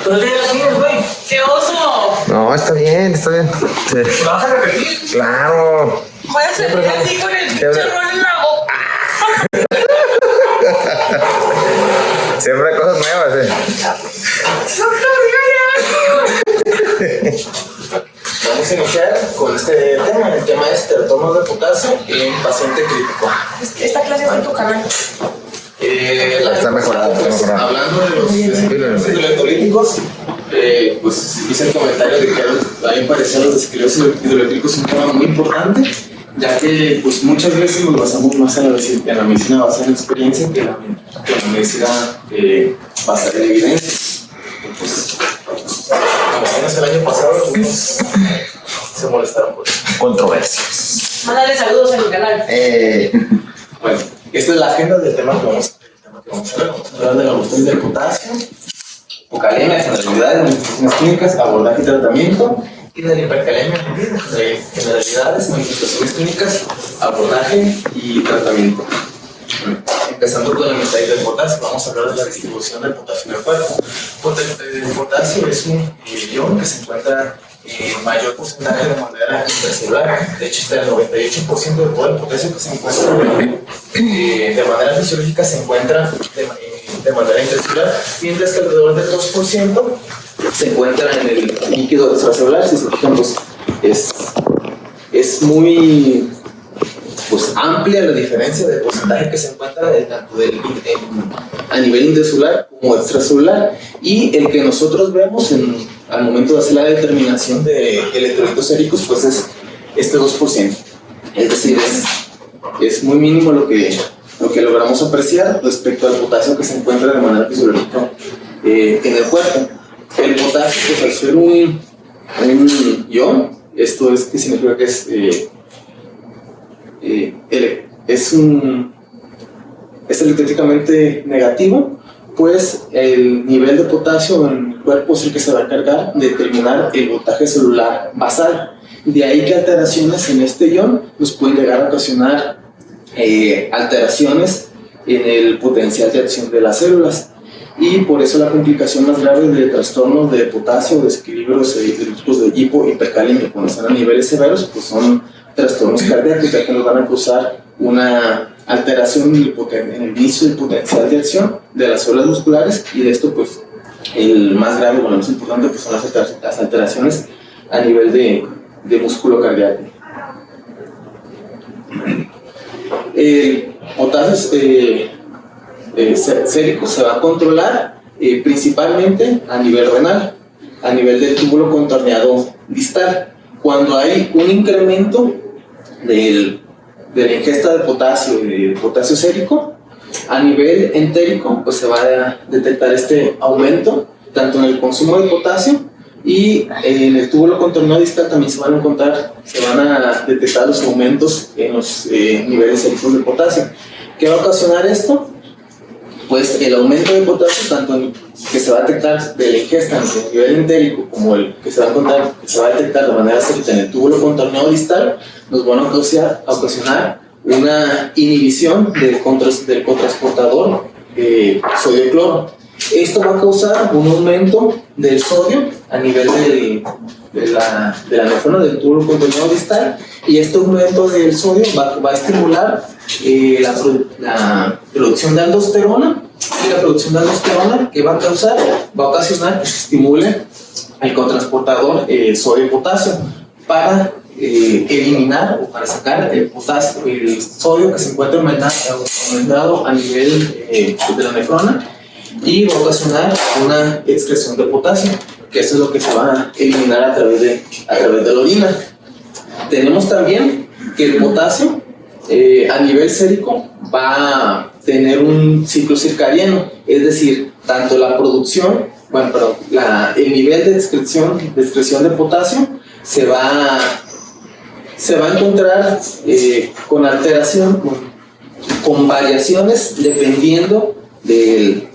¿Pero qué tienes, güey? ¡Qué oso! No, está bien, está bien. Sí. ¿Lo vas a repetir? Claro. Voy a salir así con el pinche Siempre- rol en la boca. Siempre cosas nuevas, Vamos a iniciar con este tema. El tema es trastornos de potasio en paciente crítico. Esta clase es de tu canal. Está mejorado, está mejorado. Hablando de los desequilibrios hidroelectrolíticos, pues hice el comentario de que a mí me parecían los desequilibrios hidroeléctricos un tema muy importante, ya que pues muchas veces nos basamos más en la medicina basada en experiencia que en la medicina basada en evidencia. Pues, como vimos el año pasado, algunos se molestaron por eso. Controversias. Mándale saludos a mi canal. Bueno, esta es la agenda del tema que vamos a ver. Vamos a hablar de la cuestión del potasio, hipocalemia, generalidades, manifestaciones clínicas, abordaje y tratamiento, y de la hipercalemia, generalidades, manifestaciones clínicas, abordaje y tratamiento. Empezando con la mitad del potasio, vamos a hablar de la distribución del potasio en el cuerpo. El potasio es un ion que se encuentra en mayor porcentaje de manera intracelular. De hecho, hasta el 98% de todo el potasio que se encuentra de manera fisiológica se encuentra de manera intracelular, mientras que alrededor del 2% se encuentra en el líquido extracelular. Si se fijan, pues es muy amplia la diferencia de porcentaje que se encuentra tanto a nivel intracelular como extracelular, y el que nosotros vemos al momento de hacer la determinación de electrolitos séricos pues es este 2%, es decir, es muy mínimo lo que logramos apreciar respecto al potasio que se encuentra de manera fisiológica en el cuerpo. El potasio, pues al ser un ion, esto es que significa que es electríficamente negativo, pues el nivel de potasio en el cuerpo es el que se va a encargar de determinar el voltaje celular basal. De ahí que alteraciones en este ion nos pueden llegar a ocasionar alteraciones en el potencial de acción de las células, y por eso la complicación más grave de trastornos de potasio, desequilibrios hidrolíticos de hipohipercalemia cuando están a niveles severos, pues son trastornos cardíacos, ya que nos van a causar una alteración en el inicio del potencial de acción de las células musculares, y de esto pues el más grave, bueno, lo más importante pues son las alteraciones a nivel de músculo cardíaco. El potasio sérico se va a controlar principalmente a nivel renal, a nivel del túbulo contorneado distal. Cuando hay un incremento de la ingesta de potasio y de potasio sérico, a nivel entérico pues se va a detectar este aumento tanto en el consumo de potasio, y en el túbulo contorneado distal también se van a detectar los aumentos en los niveles séricos de potasio. ¿Qué va a ocasionar esto? Pues el aumento de potasio, tanto que se va a detectar de la ingesta en el nivel entérico como el que se va a detectar de manera sérica en el túbulo contorneado distal, nos van a ocasionar una inhibición del cotransportador sodio-cloro. Esto va a causar un aumento del sodio a nivel de la nefrona del túbulo contorneado distal, y este aumento del sodio va a estimular la producción de aldosterona, y la producción de aldosterona que va a ocasionar que se estimule el cotransportador sodio-potasio para eliminar o para sacar el sodio que se encuentra aumentado a nivel de la nefrona, y va a ocasionar una excreción de potasio, que eso es lo que se va a eliminar a través de la orina. Tenemos también que el potasio a nivel sérico va a tener un ciclo circadiano, es decir, tanto la producción, el nivel de excreción de potasio se va a encontrar con alteración, con variaciones dependiendo de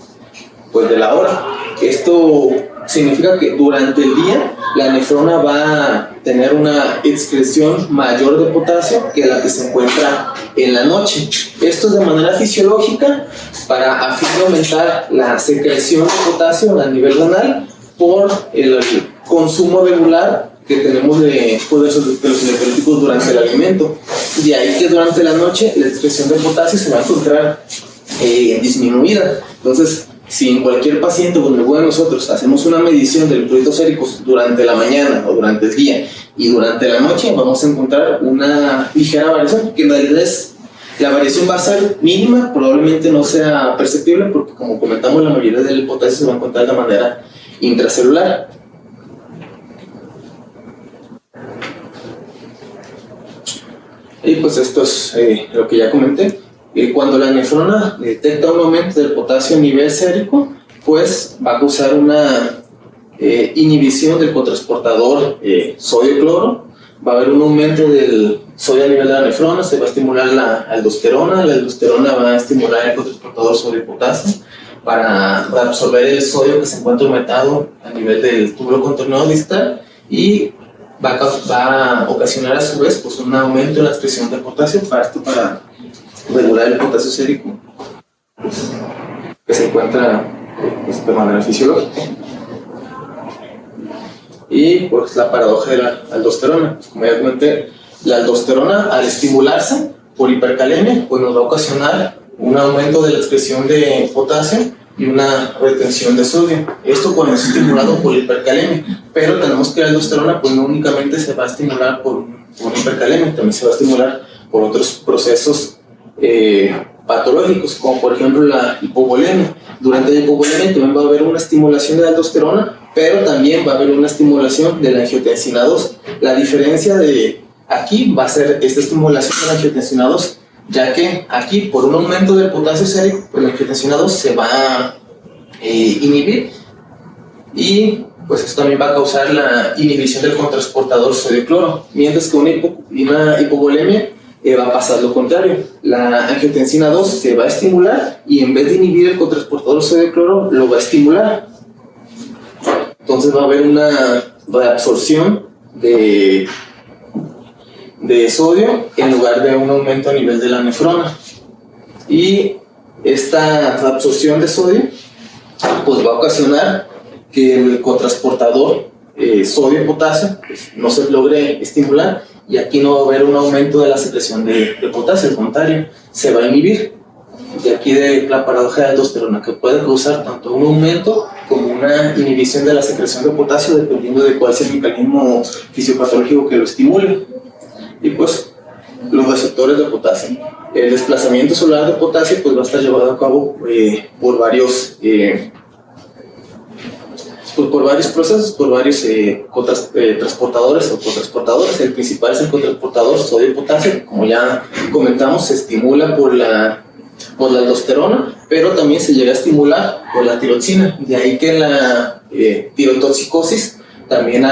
la hora. Esto significa que durante el día la nefrona va a tener una excreción mayor de potasio que la que se encuentra en la noche. Esto es de manera fisiológica para a fin de aumentar la secreción de potasio a nivel renal por el consumo regular que tenemos de los electrolíticos durante el alimento. De ahí que durante la noche la excreción de potasio se va a encontrar disminuida. Entonces, si en cualquier paciente como el de nosotros hacemos una medición de electrolitos séricos durante la mañana o durante el día y durante la noche, vamos a encontrar una ligera variación, que en realidad la variación va a ser mínima, probablemente no sea perceptible porque, como comentamos, la mayoría del potasio se va a encontrar de manera intracelular. Y pues esto es lo que ya comenté. Cuando la nefrona detecta un aumento del potasio a nivel sérico, pues va a causar una inhibición del cotransportador sodio-cloro. Va a haber un aumento del sodio a nivel de la nefrona, se va a estimular la aldosterona va a estimular el cotransportador sodio-potasio para absorber el sodio que se encuentra aumentado a nivel del túbulo contorneado distal y va a ocasionar a su vez pues, un aumento en la excreción de potasio para regular el potasio sérico que se encuentra de manera fisiológica. Y pues la paradoja de la aldosterona. Como ya comenté, la aldosterona al estimularse por hipercalemia pues nos va a ocasionar un aumento de la excreción de potasio y una retención de sodio. Esto cuando es estimulado por hipercalemia, pero tenemos que la aldosterona pues no únicamente se va a estimular por hipercalemia, también se va a estimular por otros procesos patológicos, como por ejemplo la hipovolemia. Durante la hipovolemia también va a haber una estimulación de la aldosterona, pero también va a haber una estimulación de la angiotensina 2. La diferencia de aquí va a ser esta estimulación de la angiotensina 2, ya que aquí por un aumento del potasio sérico, pues la angiotensina 2 se va a inhibir y pues esto también va a causar la inhibición del cotransportador sodio-cloro, mientras que una hipovolemia va a pasar lo contrario. La angiotensina 2 se va a estimular y en vez de inhibir el cotransportador sodio-cloro lo va a estimular. Entonces va a haber una reabsorción de sodio en lugar de un aumento a nivel de la nefrona. Y esta reabsorción de sodio pues va a ocasionar que el cotransportador sodio-potasio pues, no se logre estimular y aquí no va a haber un aumento de la secreción de potasio, al contrario, se va a inhibir. De aquí de la paradoja de aldosterona, que puede causar tanto un aumento como una inhibición de la secreción de potasio dependiendo de cuál sea el mecanismo fisiopatológico que lo estimule. Y pues los receptores de potasio. El desplazamiento celular de potasio pues va a estar llevado a cabo por varios procesos, por varios transportadores o cotransportadores. El principal es el cotransportador sodio-potasio, como ya comentamos, se estimula por la aldosterona, pero también se llega a estimular por la tiroxina. De ahí que la tirotoxicosis también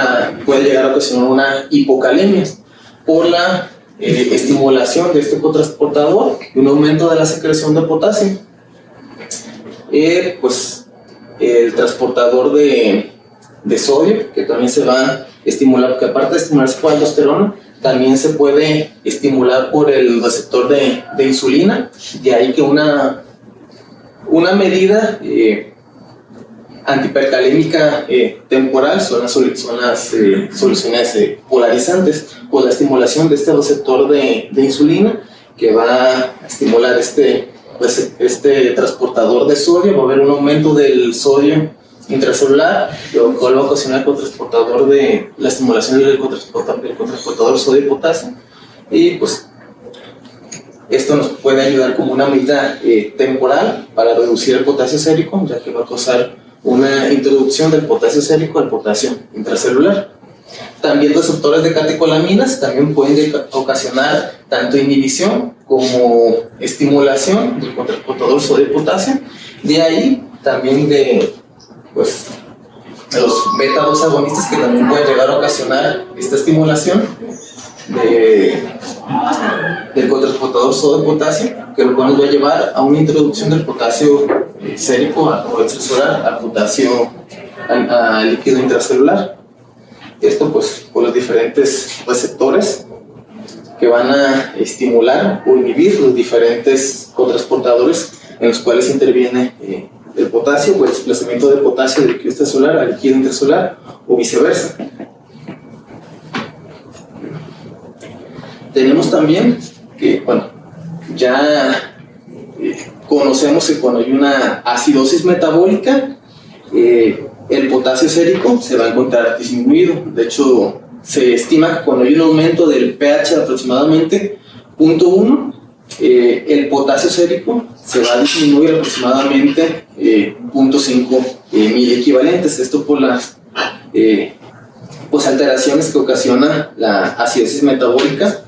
puede llegar a ocasionar una hipocalemia por la estimulación de este cotransportador y un aumento de la secreción de potasio. Pues el transportador de sodio, que también se va a estimular, porque aparte de estimularse por aldosterona, también se puede estimular por el receptor de insulina. De ahí que una medida antihipercalémica temporal son las soluciones polarizantes, por la estimulación de este receptor de insulina que va a estimular este transportador de sodio. Va a haber un aumento del sodio intracelular, lo cual va a ocasionar la estimulación del cotransportador sodio-potasio, y pues esto nos puede ayudar como una medida temporal para reducir el potasio sérico, ya que va a causar una introducción del potasio sérico al potasio intracelular. También receptores de catecolaminas también pueden ocasionar tanto inhibición como estimulación del cotransportador sodio-potasio. De ahí también los beta-2 agonistas, que también pueden llegar a ocasionar esta estimulación del cotransportador sodio-potasio, que lo cual nos va a llevar a una introducción del potasio sérico o extracelular al potasio a líquido intracelular. Esto pues por los diferentes receptores que van a estimular o inhibir los diferentes cotransportadores en los cuales interviene el potasio, o el desplazamiento del potasio del líquido extracelular al líquido intracelular o viceversa. Tenemos también que, bueno, ya conocemos que cuando hay una acidosis metabólica, el potasio sérico se va a encontrar disminuido. De hecho, se estima que cuando hay un aumento del pH de aproximadamente 0.1, el potasio sérico se va a disminuir aproximadamente 0.5 mil equivalentes. Esto por las pues alteraciones que ocasiona la acidosis metabólica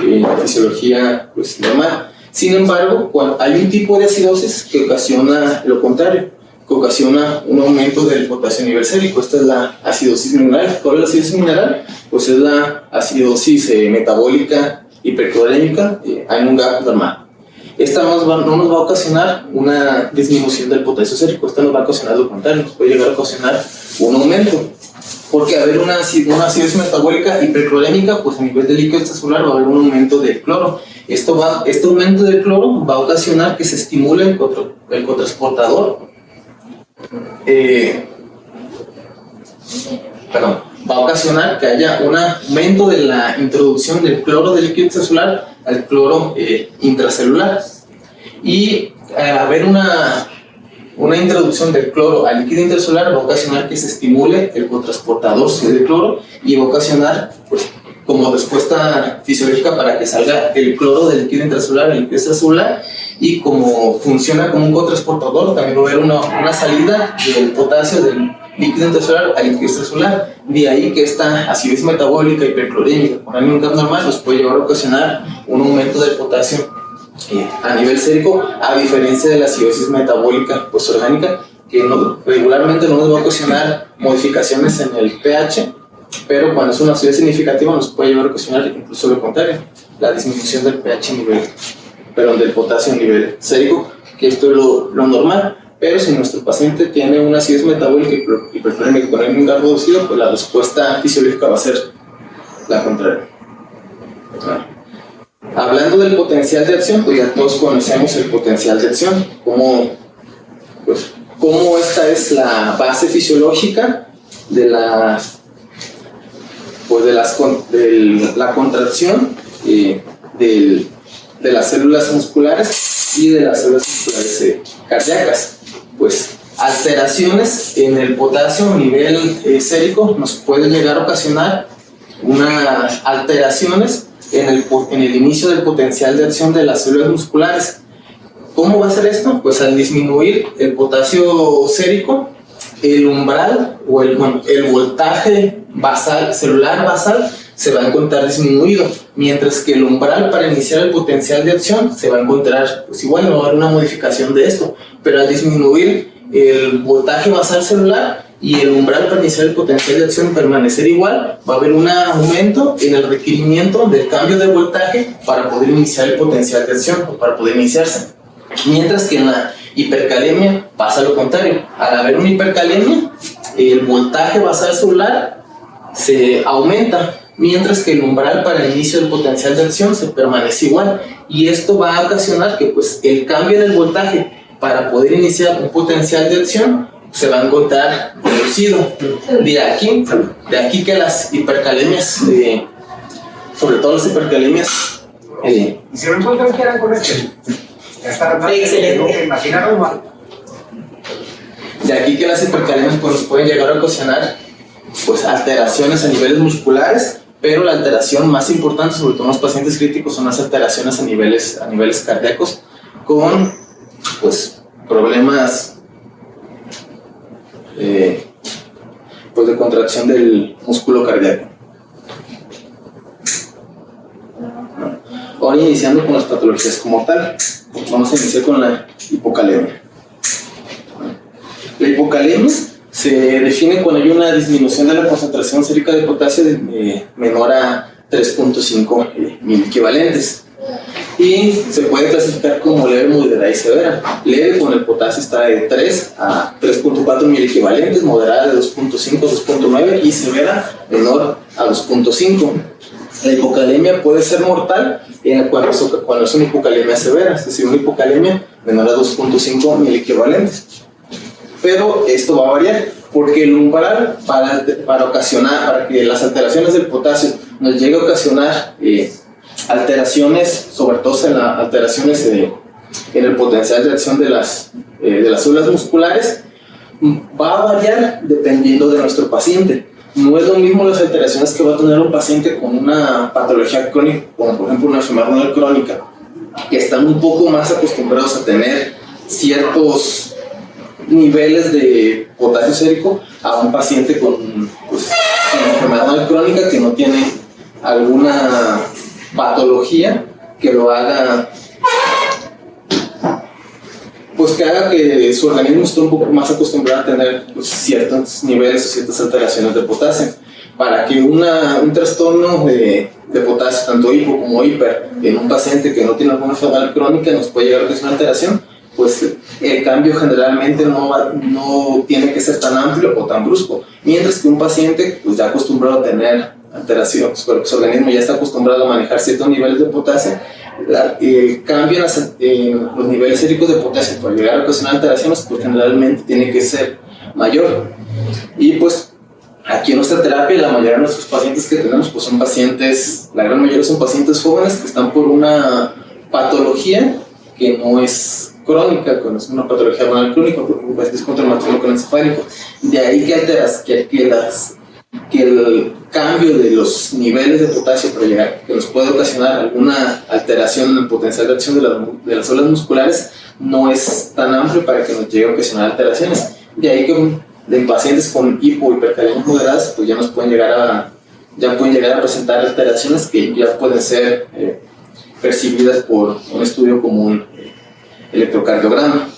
en la fisiología pues, normal. Sin embargo, cuando hay un tipo de acidosis que ocasiona lo contrario, que ocasiona un aumento del potasio a nivel sérico. Esta es la acidosis mineral. ¿Cuál es la acidosis mineral? Pues es la acidosis metabólica hiperclorémica en un gas normal. Esta no nos va a ocasionar una disminución del potasio sérico, esta nos va a ocasionar lo contrario, nos puede llegar a ocasionar un aumento. Porque al haber una acidosis metabólica hiperclorémica, pues a nivel de líquido extracelular va a haber un aumento del cloro. Este aumento del cloro va a ocasionar que se estimule el cotransportador. Va a ocasionar que haya un aumento de la introducción del cloro del líquido extracelular al cloro intracelular. Y al haber una introducción del cloro al líquido intracelular va a ocasionar que se estimule el cotransportador de cloro y va a ocasionar, pues, como respuesta fisiológica para que salga el cloro del líquido intracelular al líquido extracelular, y como funciona como un cotransportador, también va a haber una salida del potasio del líquido intracelular al líquido extracelular. De ahí que esta acidez metabólica hiperclorémica con un gas normal nos puede llevar a ocasionar un aumento del potasio a nivel sérico, a diferencia de la acidosis metabólica pues, orgánica, que regularmente no nos va a ocasionar modificaciones en el pH, pero cuando es una acidez significativa nos puede llevar a ocasionar incluso lo contrario, la disminución del pH del potasio a nivel sérico, que esto es lo normal. Pero si nuestro paciente tiene una acidez metabólica hiperclorémica con un gas reducido, pues la respuesta fisiológica va a ser la contraria. Hablando del potencial de acción, pues ya todos conocemos el potencial de acción, cómo esta es la base fisiológica de la contracción de las células musculares y de las células musculares cardíacas. Pues alteraciones en el potasio a nivel sérico nos pueden llegar a ocasionar unas alteraciones en el inicio del potencial de acción de las células musculares. ¿Cómo va a ser esto? Pues al disminuir el potasio sérico, el umbral o el voltaje celular basal se va a encontrar disminuido, mientras que el umbral para iniciar el potencial de acción se va a encontrar, pues igual no va a haber una modificación de esto, pero al disminuir el voltaje basal celular y el umbral para iniciar el potencial de acción permanecer igual, va a haber un aumento en el requerimiento del cambio de voltaje para poder iniciar el potencial de acción o para poder iniciarse. Mientras que en la hipercalemia pasa lo contrario. Al haber una hipercalemia, el voltaje basal celular se aumenta, mientras que el umbral para el inicio del potencial de acción se permanece igual, y esto va a ocasionar que pues, el cambio en el voltaje para poder iniciar un potencial de acción se va a encontrar reducido. De aquí que las hipercalemias, sobre todo las hipercalemias, ¿Y si no encuentran que eran con este? Excelente. Imaginaron mal. de aquí que las hipercalemias pues, nos pueden llegar a ocasionar pues, alteraciones a niveles musculares, pero la alteración más importante, sobre todo en los pacientes críticos, son las alteraciones a niveles cardíacos con pues, problemas pues, de contracción del músculo cardíaco. Ahora iniciando con las patologías como tal, vamos a iniciar con la hipocalemia. La hipocalemia se define cuando hay una disminución de la concentración sérica de potasio menor a 3.5 mil equivalentes. y se puede clasificar como leve, moderada y severa. Leve con el potasio está de 3 a 3.4 miliequivalentes, moderada de 2.5 a 2.9 y severa menor a 2.5. La hipocalemia puede ser mortal cuando es una hipocalemia severa, es decir, una hipocalemia menor a 2.5 miliequivalentes. Pero esto va a variar, porque el umbral para que las alteraciones del potasio nos llegue a ocasionar alteraciones, sobre todo en las alteraciones en el potencial de acción de las células musculares, va a variar dependiendo de nuestro paciente. No es lo mismo las alteraciones que va a tener un paciente con una patología crónica, como por ejemplo una enfermedad renal crónica, que están un poco más acostumbrados a tener ciertos niveles de potasio sérico, a un paciente con una enfermedad renal crónica que no tiene alguna patología que lo haga, pues que haga que su organismo esté un poco más acostumbrado a tener ciertos niveles o ciertas alteraciones de potasio. Para que un trastorno de potasio, tanto hipo como hiper, en un paciente que no tiene alguna enfermedad crónica nos puede llegar a tener una alteración, pues el cambio generalmente no tiene que ser tan amplio o tan brusco. Mientras que un paciente pues, ya acostumbrado a tener alteraciones, porque su organismo ya está acostumbrado a manejar ciertos niveles de potasio, el cambio en los niveles séricos de potasio para llegar a ocasionar alteraciones, pues generalmente tiene que ser mayor. Y pues aquí en nuestra terapia, la mayoría de nuestros pacientes que tenemos, pues son pacientes, la gran mayoría son pacientes jóvenes que están por una patología que no es crónica, es una patología renal crónica, por ejemplo, pacientes con traumatismo craneoencefálico. De ahí que el cambio de los niveles de potasio para llegar, que nos puede ocasionar alguna alteración en el potencial de acción de las células musculares, no es tan amplio para que nos llegue a ocasionar alteraciones. De ahí que en pacientes con hipercalemias moderadas, pues ya pueden llegar a presentar alteraciones que ya pueden ser percibidas por un estudio como un electrocardiograma.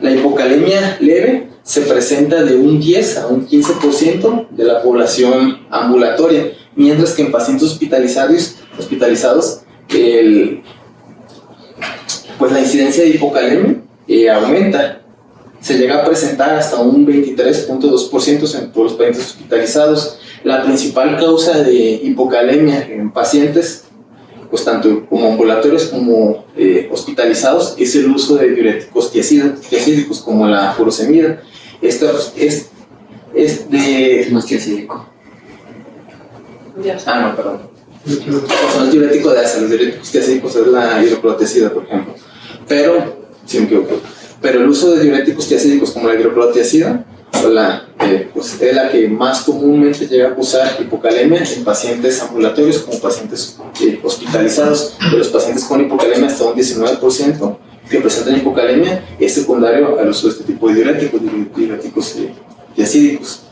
La hipocalemia leve se presenta de un 10 a un 15% de la población ambulatoria, mientras que en pacientes hospitalizados pues la incidencia de hipocalemia aumenta. Se llega a presentar hasta un 23.2% en todos los pacientes hospitalizados. La principal causa de hipocalemia en pacientes, pues tanto como ambulatorios como hospitalizados, es el uso de diuréticos tiacídicos como la furosemida. Esto es de... No es tiacídico. Ah, no, perdón. No es diurético de asa, los diuréticos tiacídicos es la hidroclorotiazida, por ejemplo. Pero, sí me equivoco. Pero el uso de diuréticos tiacídicos como la hidroclorotiazida pues es la que más comúnmente llega a causar hipocalemia en pacientes ambulatorios como pacientes hospitalizados. De los pacientes con hipocalemia, hasta un 19% que presentan hipocalemia es secundario al uso de este tipo de diuréticos tiacídicos.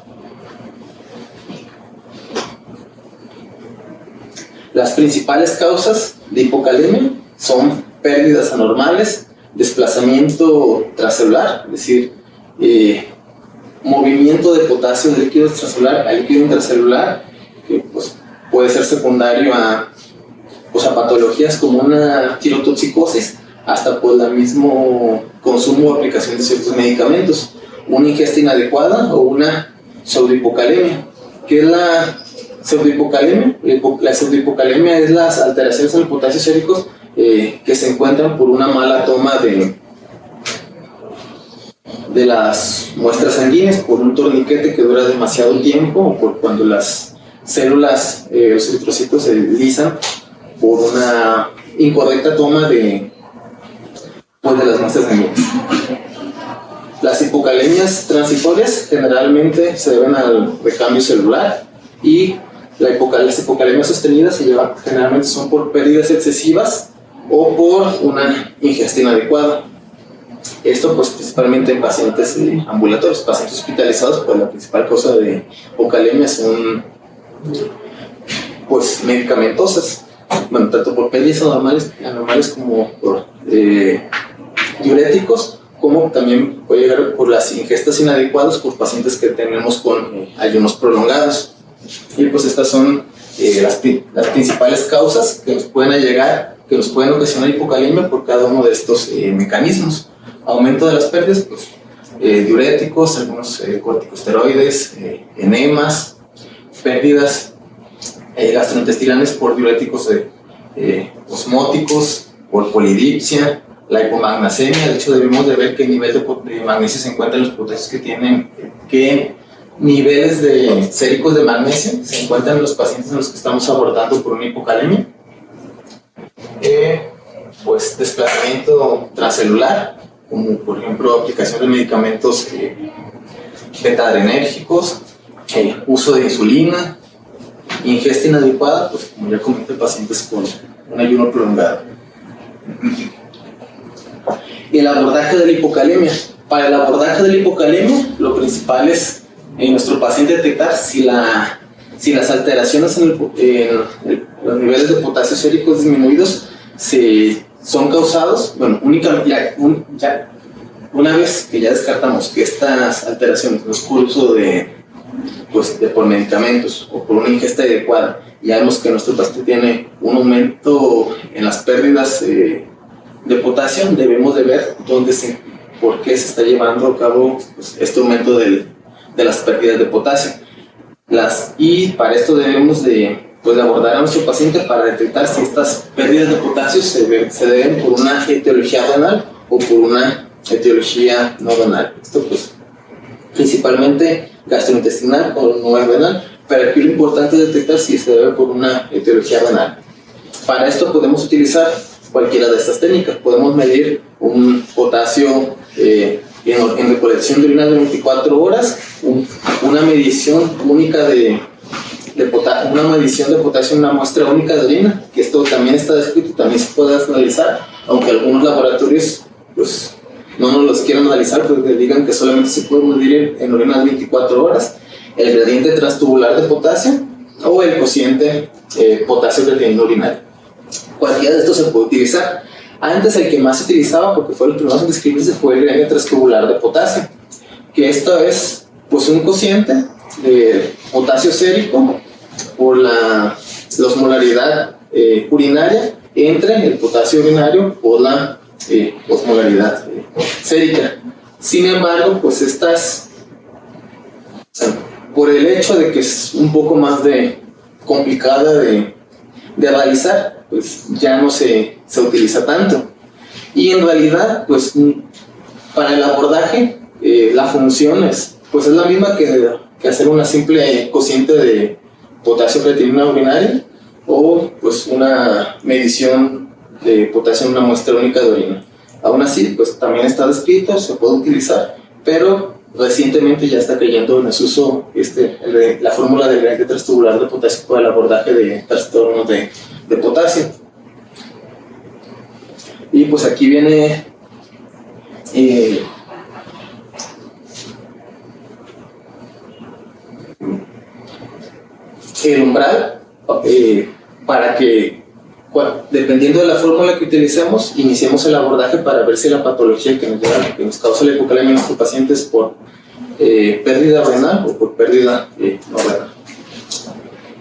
Las principales causas de hipocalemia son pérdidas anormales, desplazamiento transcelular, es decir, movimiento de potasio de líquido extracelular a líquido intracelular, que pues, puede ser secundario a patologías como una tirotoxicosis, hasta por el mismo consumo o aplicación de ciertos medicamentos, una ingesta inadecuada o una pseudohipocalemia. ¿Qué es la pseudohipocalemia? La pseudohipocalemia es las alteraciones en el potasio séricos que se encuentran por una mala toma de las muestras sanguíneas, por un torniquete que dura demasiado tiempo, o por cuando las células, los eritrocitos se deslizan por una incorrecta toma de las muestras sanguíneas. Las hipocalemias transitorias generalmente se deben al recambio celular, y las hipocalemias sostenidas generalmente son por pérdidas excesivas o por una ingesta inadecuada. Esto pues principalmente en pacientes ambulatorios. Pacientes hospitalizados, pues la principal causa de hipocalemia son pues medicamentosas, bueno, tanto por pérdidas anormales como por diuréticos, como también puede llegar por las ingestas inadecuadas por pacientes que tenemos con ayunos prolongados. Y pues estas son las principales causas que nos pueden ocasionar hipocalemia por cada uno de estos mecanismos. Aumento de las pérdidas, pues, diuréticos, algunos corticosteroides, enemas, pérdidas gastrointestinales por diuréticos osmóticos, por polidipsia, la hipomagnesemia. De hecho, debemos de ver qué nivel de magnesio se encuentra en los potasios que tienen, qué niveles de séricos de magnesio se encuentran en los pacientes en los que estamos abordando por una hipocalemia. Pues desplazamiento transcelular, como por ejemplo aplicación de medicamentos beta-adrenérgicos, uso de insulina, ingesta inadecuada, pues como ya comenté, pacientes con un ayuno prolongado. Y el abordaje de la hipocalemia. Para el abordaje de la hipocalemia, lo principal es en nuestro paciente detectar si las alteraciones en los niveles de potasio séricos disminuidos son causados, bueno, una vez que ya descartamos que estas alteraciones no es por uso por medicamentos o por una ingesta adecuada, ya vemos que nuestro paciente tiene un aumento en las pérdidas de potasio, debemos de ver por qué se está llevando a cabo pues, este aumento de las pérdidas de potasio. Y para esto debemos de abordar a nuestro paciente para detectar si estas pérdidas de potasio se deben por una etiología renal o por una etiología no renal. Esto pues principalmente gastrointestinal o no renal, pero aquí lo importante es detectar si se debe por una etiología renal. Para esto podemos utilizar cualquiera de estas técnicas. Podemos medir un potasio en recolección de orina de 24 horas, una medición única una medición de potasio en una muestra única de orina, que esto también está descrito, también se puede analizar, aunque algunos laboratorios pues, no nos los quieran analizar porque digan que solamente se puede medir en orina de 24 horas, el gradiente transtubular de potasio o el cociente potasio-creatinina urinaria. Cualquiera de estos se puede utilizar. Antes el que más se utilizaba, porque fue el primero en describirse, fue el gradiente transtubular de potasio, que esto es pues, un cociente de potasio sérico por la osmolaridad urinaria entre el potasio urinario por la osmolaridad sérica. Sin embargo, pues por el hecho de que es un poco más complicada de realizar, pues ya no se utiliza tanto. Y en realidad, pues para el abordaje, la función es la misma que hacer una simple cociente de potasio-creatinina urinaria o pues una medición de potasio en una muestra única de orina. Aún así, pues también está descrito, se puede utilizar, pero recientemente ya está cayendo en desuso la fórmula del gradiente transtubular de potasio para el abordaje de trastornos de potasio. Y pues aquí viene el umbral para que, dependiendo de la fórmula que utilicemos, iniciemos el abordaje para ver si la patología que nos causa la hipocalemia en nuestros pacientes es por pérdida renal o por pérdida no renal.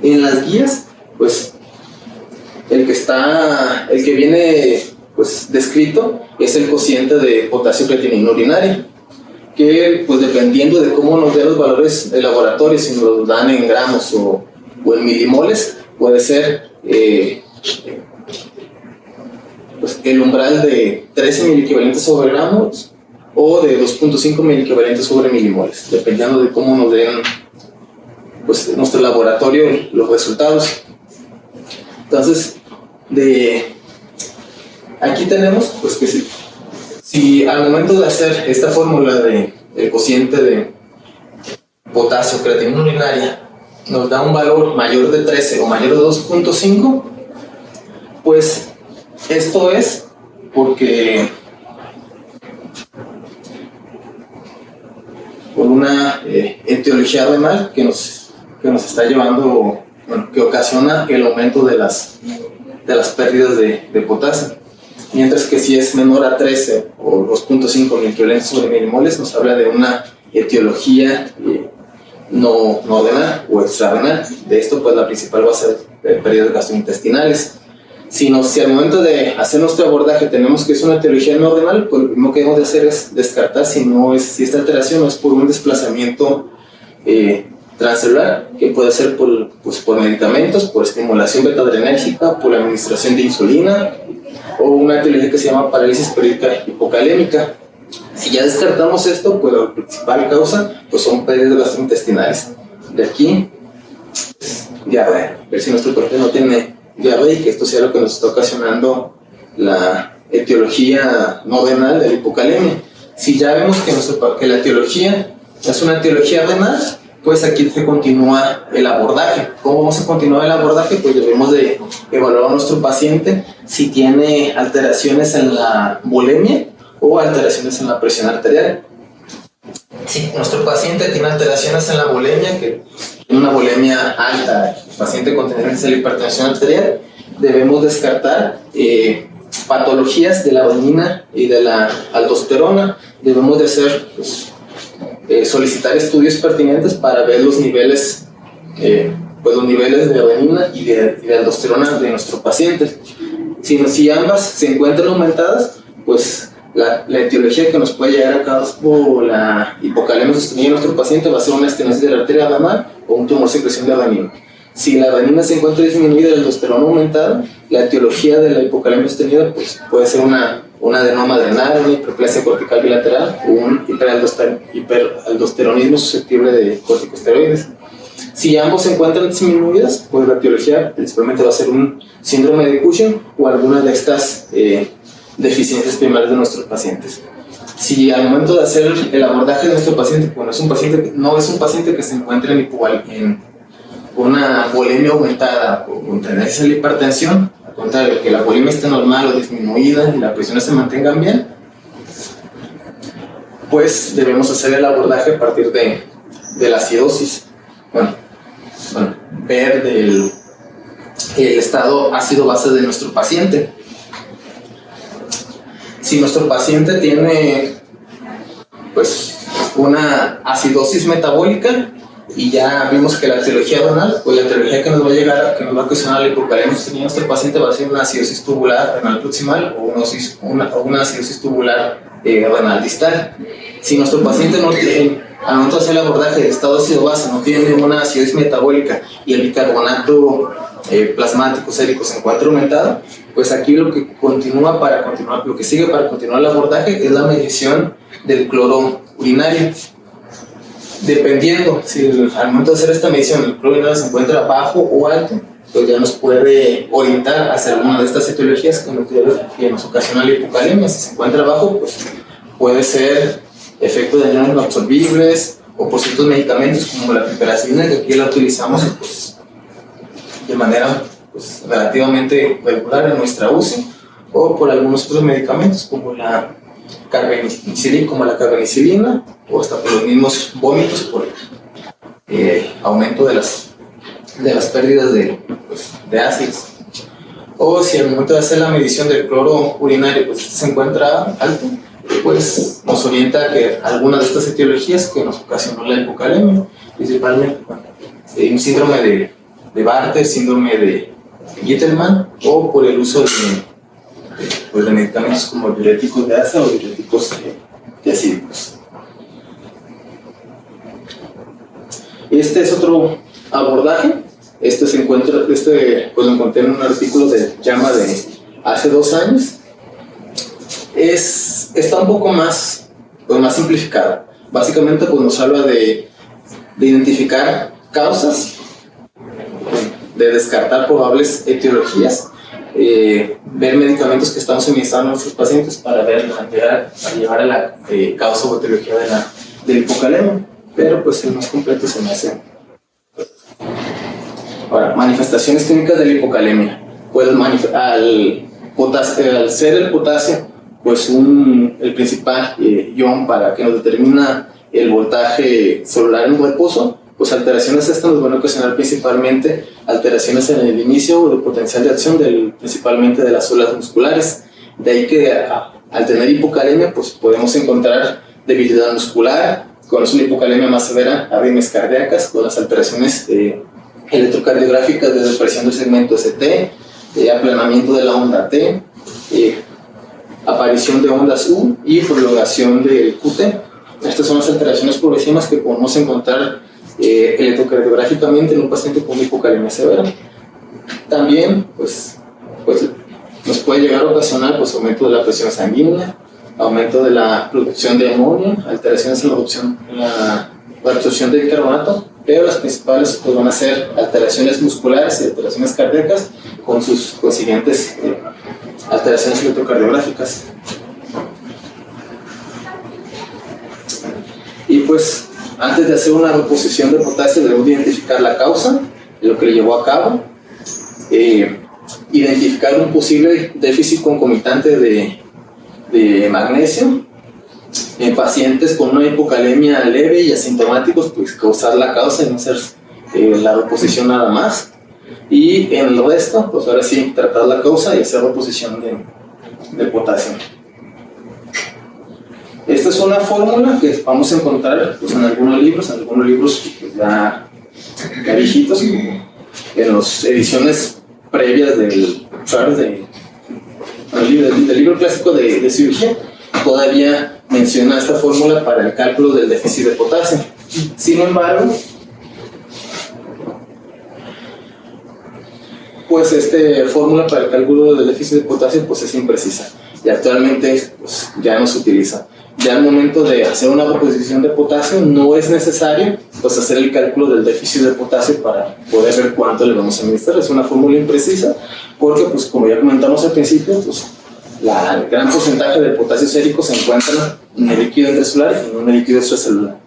En las guías, pues el que viene pues descrito es el cociente de potasio-creatinina urinaria, que pues dependiendo de cómo nos den los valores de laboratorio, si nos los dan en gramos o en milimoles, puede ser pues el umbral de 13 miliequivalentes sobre gramos o de 2.5 miliequivalentes sobre milimoles, dependiendo de cómo nos den pues nuestro laboratorio los resultados. Entonces, aquí tenemos pues que si al momento de hacer esta fórmula del cociente de potasio creatinina urinaria nos da un valor mayor de 13 o mayor de 2.5, pues esto es porque por una etiología renal que nos está llevando, que ocasiona el aumento de las pérdidas de potasio. Mientras que si es menor a 13 o 2.5 miliequivalentes sobre milimoles, nos habla de una etiología no renal o extrarrenal. De esto, pues la principal va a ser pérdidas gastrointestinales. Si al momento de hacer nuestro abordaje tenemos que es una etiología no renal, pues lo primero que debemos de hacer es descartar si esta alteración no es por un desplazamiento transcelular, que puede ser por medicamentos, por estimulación beta-adrenérgica, por la administración de insulina, o una etiología que se llama parálisis periódica hipocalémica. Si ya descartamos esto, pues la principal causa pues son pérdidas gastrointestinales. De aquí, diarrea. Ver si nuestro paciente no tiene diarrea y que esto sea lo que nos está ocasionando la etiología no renal de la hipocalemia. Si ya vemos que la etiología es una etiología renal, pues aquí se continúa el abordaje. ¿Cómo vamos a continuar el abordaje? Pues debemos de evaluar a nuestro paciente si tiene alteraciones en la volemia o alteraciones en la presión arterial. Si nuestro paciente tiene alteraciones en la volemia, que tiene una volemia alta, el paciente con tendencia a la hipertensión arterial, debemos descartar patologías de la adenina y de la aldosterona. Debemos de hacer solicitar estudios pertinentes para ver los niveles de adenina y de aldosterona de nuestro paciente. Si ambas se encuentran aumentadas, pues la etiología que nos puede llegar a cabo la hipocalemia sostenida en nuestro paciente va a ser una estenosis de la arteria renal o un tumor secreción de adenina. Si la adenina se encuentra disminuida y la aldosterona aumentada, la etiología de la hipocalemia sostenida pues, puede ser un adenoma adrenal, una hiperplasia cortical bilateral o un hiperaldosteronismo susceptible de corticosteroides. Si ambos se encuentran disminuidas, pues la etiología principalmente va a ser un síndrome de Cushing o alguna de estas deficiencias primarias de nuestros pacientes. Si al momento de hacer el abordaje de nuestro paciente, no es un paciente que se encuentre en una volemia aumentada o con tendencia a la hipertensión, al contrario, que la volemia esté normal o disminuida y las presiones se mantengan bien, pues debemos hacer el abordaje a partir de la acidosis. Ver el estado ácido-base de nuestro paciente. Si nuestro paciente tiene pues una acidosis metabólica y ya vimos que la etiología renal, pues la etiología que nos va a ocasionar la hipocalemia sostenida en nuestro paciente va a ser una acidosis tubular renal proximal o una acidosis tubular renal distal. Si nuestro paciente no tiene, al momento de hacer el abordaje de estado ácido-base, no tiene una acidosis metabólica y el bicarbonato plasmático sérico se encuentra aumentado, pues aquí lo que sigue para continuar el abordaje es la medición del cloro urinario. Dependiendo si al momento de hacer esta medición el cloro urinario se encuentra bajo o alto, pues ya nos puede orientar hacia alguna de estas etiologías que nos ocasiona la hipocalemia. Si se encuentra bajo, pues puede ser efecto de daños no absorbibles o por ciertos medicamentos como la piperacilina, que aquí la utilizamos pues, de manera pues, relativamente regular en nuestra UCI, o por algunos otros medicamentos como la carbenicilina o hasta por los mismos vómitos por aumento de las pérdidas de ácidos. O si al momento de hacer la medición del cloro urinario pues se encuentra alto, pues nos orienta a que alguna de estas etiologías que nos ocasionó la hipocalemia, principalmente un síndrome de Bartter, síndrome de Gittelman, o por el uso de medicamentos como diuréticos de asa o diuréticos diacídicos. Este es otro abordaje. Pues lo encontré en un artículo de JAMA de hace 2 años. Está un poco más simplificado. Básicamente pues nos habla de identificar causas, de descartar probables etiologías, ver medicamentos que estamos administrando a nuestros pacientes para llevar a la causa o etiología de la hipocalemia, pero pues el más completo se me hace. Ahora, manifestaciones clínicas de la hipocalemia. Pues al ser el potasio pues el principal ion para que nos determina el voltaje celular en reposo, pues alteraciones estas nos van a ocasionar principalmente alteraciones en el inicio de potencial de acción principalmente de las células musculares. De ahí que al tener hipocalemia pues podemos encontrar debilidad muscular, con una hipocalemia más severa, arritmias cardíacas, con las alteraciones electrocardiográficas de depresión del segmento ST, aplanamiento de la onda T, aparición de ondas U y prolongación del QT. Estas son las alteraciones progresivas que podemos encontrar electrocardiográficamente en un paciente con hipocalemia severa. También pues nos puede llegar a ocasionar pues, aumento de la presión sanguínea, aumento de la producción de amonio, alteraciones en la absorción de bicarbonato, pero las principales pues, van a ser alteraciones musculares y alteraciones cardíacas con sus consiguientes alteraciones electrocardiográficas. Y pues antes de hacer una reposición de potasio debemos identificar la causa de lo que le llevó a cabo, identificar un posible déficit concomitante de magnesio en pacientes con una hipocalemia leve y asintomáticos, pues causar la causa y no hacer la reposición nada más. Y en el resto, pues ahora sí, tratar la causa y hacer reposición de potasio. Esta es una fórmula que vamos a encontrar pues, en algunos libros pues, ya viejitos, como en las ediciones previas del libro clásico de cirugía, todavía menciona esta fórmula para el cálculo del déficit de potasio. Sin embargo, pues esta fórmula para el cálculo del déficit de potasio pues es imprecisa y actualmente pues, ya no se utiliza. Ya al momento de hacer una reposición de potasio no es necesario pues, hacer el cálculo del déficit de potasio para poder ver cuánto le vamos a administrar. Es una fórmula imprecisa porque, pues, como ya comentamos al principio, pues, el gran porcentaje del potasio sérico se encuentra en el líquido intracelular y no en el líquido extracelular.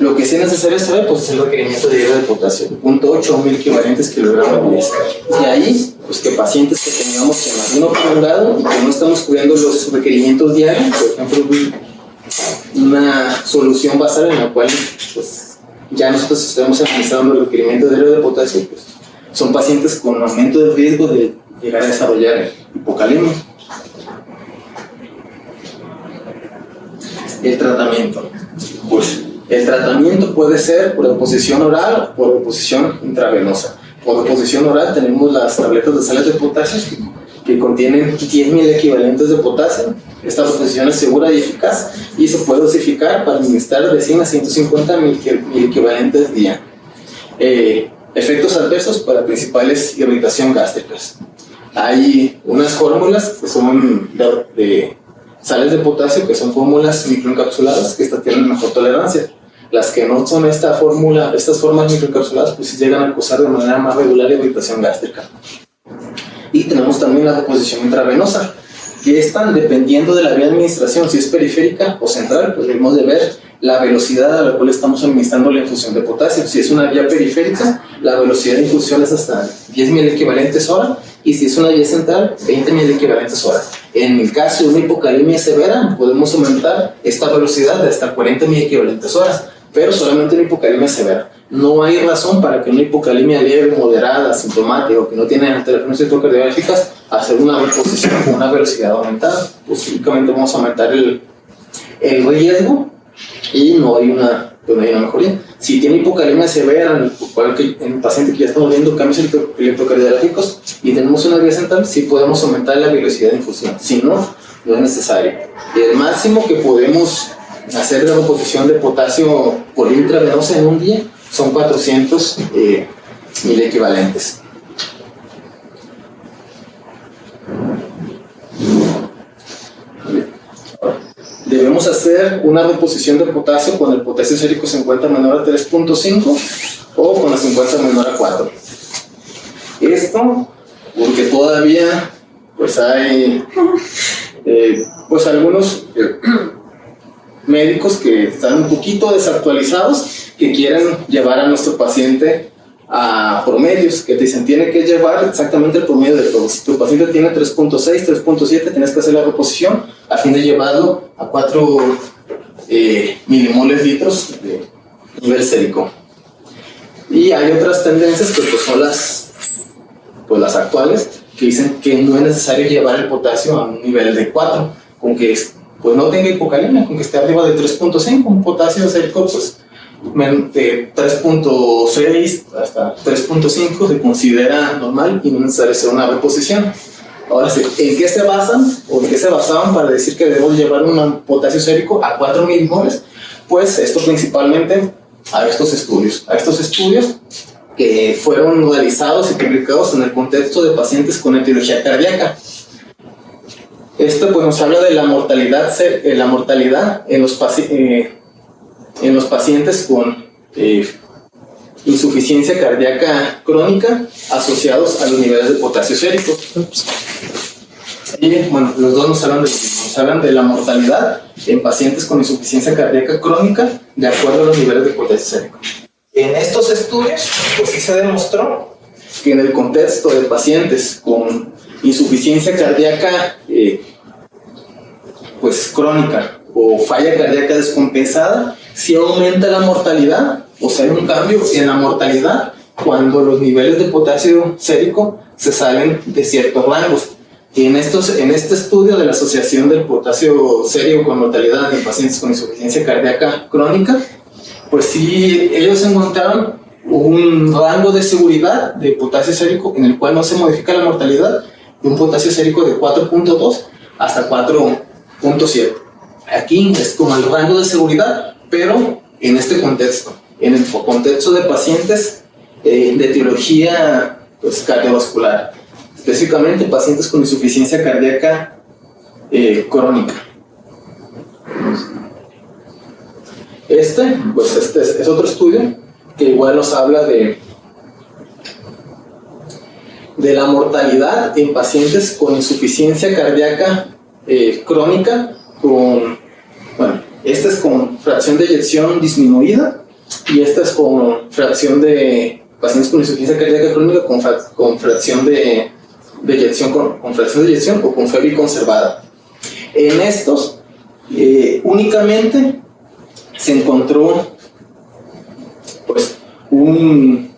Lo que sí es necesario saber pues, es el requerimiento diario de potasio, 0.8 mil equivalentes kilogramos de 10. Y ahí, pues que pacientes que tengamos en ayuno prolongado y que no estamos cubriendo los requerimientos diarios, por ejemplo, una solución basal en la cual pues, ya nosotros estamos administrando el requerimiento diario de potasio, pues, son pacientes con aumento de riesgo de llegar a desarrollar hipocalemia. El tratamiento, pues el tratamiento puede ser por reposición oral o por reposición intravenosa. Por reposición oral tenemos las tabletas de sales de potasio que contienen 10.000 equivalentes de potasio. Esta reposición es segura y eficaz y se puede dosificar para administrar de 100 a 150 mil equivalentes día. Efectos adversos para principales irritación gástricas. Hay unas fórmulas que son de sales de potasio que son fórmulas microencapsuladas que estas tienen mejor tolerancia. Las que no son estas formas microencapsuladas pues llegan a causar de manera más regular irritación gástrica. Y tenemos también la reposición intravenosa, que están dependiendo de la vía de administración, si es periférica o central, pues debemos de ver la velocidad a la cual estamos administrando la infusión de potasio. Si es una vía periférica, la velocidad de infusión es hasta 10.000 equivalentes hora, y si es una vía central, 20.000 equivalentes hora. En el caso de una hipocalemia severa, podemos aumentar esta velocidad de hasta 40.000 equivalentes hora, pero solamente una hipocalemia severa. No hay razón para que una hipocalemia leve, moderada, asintomática o que no tiene alteraciones electrocardiográficas hacer una reposición con una velocidad aumentada. Pues únicamente vamos a aumentar el riesgo y no hay una mejoría. Si tiene hipocalemia severa, en un paciente que ya estamos viendo cambios electrocardiográficos y tenemos una vía central, sí podemos aumentar la velocidad de infusión. Si no, no es necesario. El máximo que podemos hacer de reposición de potasio por intravenosa en un día son 400 mil equivalentes. Debemos hacer una reposición de potasio cuando el potasio sérico se encuentra menor a 3.5 o cuando se encuentra menor a 4. Esto porque todavía pues hay pues algunos médicos que están un poquito desactualizados que quieren llevar a nuestro paciente a promedios, que te dicen tiene que llevar exactamente el promedio de todo. Si tu paciente tiene 3.6, 3.7, tienes que hacer la reposición a fin de llevarlo a 4 milimoles litros de nivel sérico. Y hay otras tendencias que pues, son las actuales, que dicen que no es necesario llevar el potasio a un nivel de 4, con que pues no tenga hipocalemia, con que esté arriba de 3.5, un potasio sérico pues de 3.6 hasta 3.5 se considera normal y no es necesario hacer una reposición. Ahora sí, ¿en qué se basan o en qué se basaban para decir que debemos llevar un potasio sérico a 4 milimoles? Pues esto principalmente a estos estudios que fueron realizados y publicados en el contexto de pacientes con etiología cardíaca. Esto pues nos habla de la mortalidad en los pacientes con insuficiencia cardíaca crónica asociados a los niveles de potasio sérico. Y bueno, los dos nos hablan de la mortalidad en pacientes con insuficiencia cardíaca crónica de acuerdo a los niveles de potasio sérico. En estos estudios, pues sí se demostró que en el contexto de pacientes con insuficiencia cardíaca pues crónica o falla cardíaca descompensada, sí aumenta la mortalidad, o sea, hay un cambio en la mortalidad cuando los niveles de potasio sérico se salen de ciertos rangos. Y en este estudio de la asociación del potasio sérico con mortalidad en pacientes con insuficiencia cardíaca crónica, pues sí, ellos encontraron un rango de seguridad de potasio sérico en el cual no se modifica la mortalidad, de un potasio sérico de 4.2 hasta 4.7. Aquí es como el rango de seguridad, pero en este contexto, en el contexto de pacientes de etiología pues, cardiovascular, específicamente pacientes con insuficiencia cardíaca crónica. Este es otro estudio que igual nos habla de la mortalidad en pacientes con insuficiencia cardíaca crónica esta es con fracción de eyección disminuida y esta es con fracción de pacientes con insuficiencia cardíaca crónica con fracción de eyección con fracción de eyección o con FEBI conservada. En estos únicamente se encontró pues un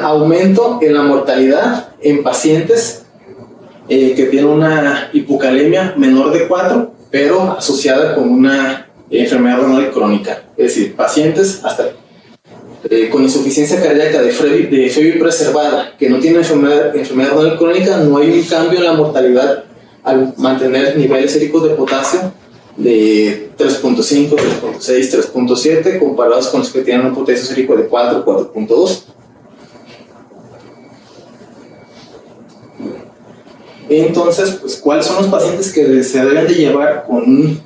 aumento en la mortalidad en pacientes que tienen una hipocalemia menor de 4, pero asociada con una enfermedad renal crónica. Es decir, pacientes hasta con insuficiencia cardíaca de FEBI preservada, que no tienen enfermedad renal crónica, no hay un cambio en la mortalidad al mantener niveles séricos de potasio de 3.5, 3.6, 3.7, comparados con los que tienen un potasio sérico de 4, 4.2. Entonces, pues, ¿cuáles son los pacientes que se deben de llevar con un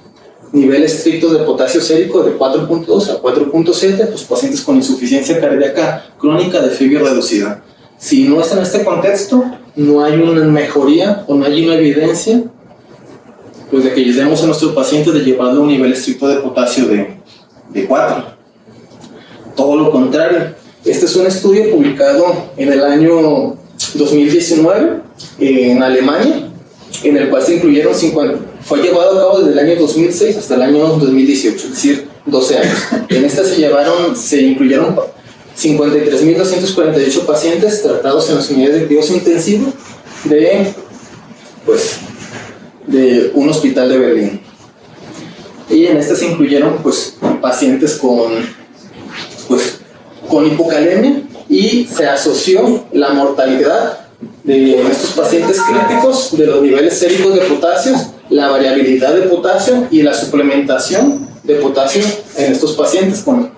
nivel estricto de potasio sérico de 4.2 a 4.7? Pues pacientes con insuficiencia cardíaca crónica de FEBI reducida. Si no está en este contexto, no hay una mejoría o no hay una evidencia pues, de que ayudemos a nuestros pacientes de llevarlo a un nivel estricto de potasio de 4. Todo lo contrario. Este es un estudio publicado en el año 2019 en Alemania, en el cual se incluyeron fue llevado a cabo desde el año 2006 hasta el año 2018, es decir, 12 años. En esta se incluyeron 53.248 pacientes tratados en las unidades de cuidados intensivos de un hospital de Berlín. Y en esta se incluyeron pues, pacientes con hipocalemia y se asoció la mortalidad de estos pacientes críticos de los niveles séricos de potasio, la variabilidad de potasio y la suplementación de potasio en estos pacientes con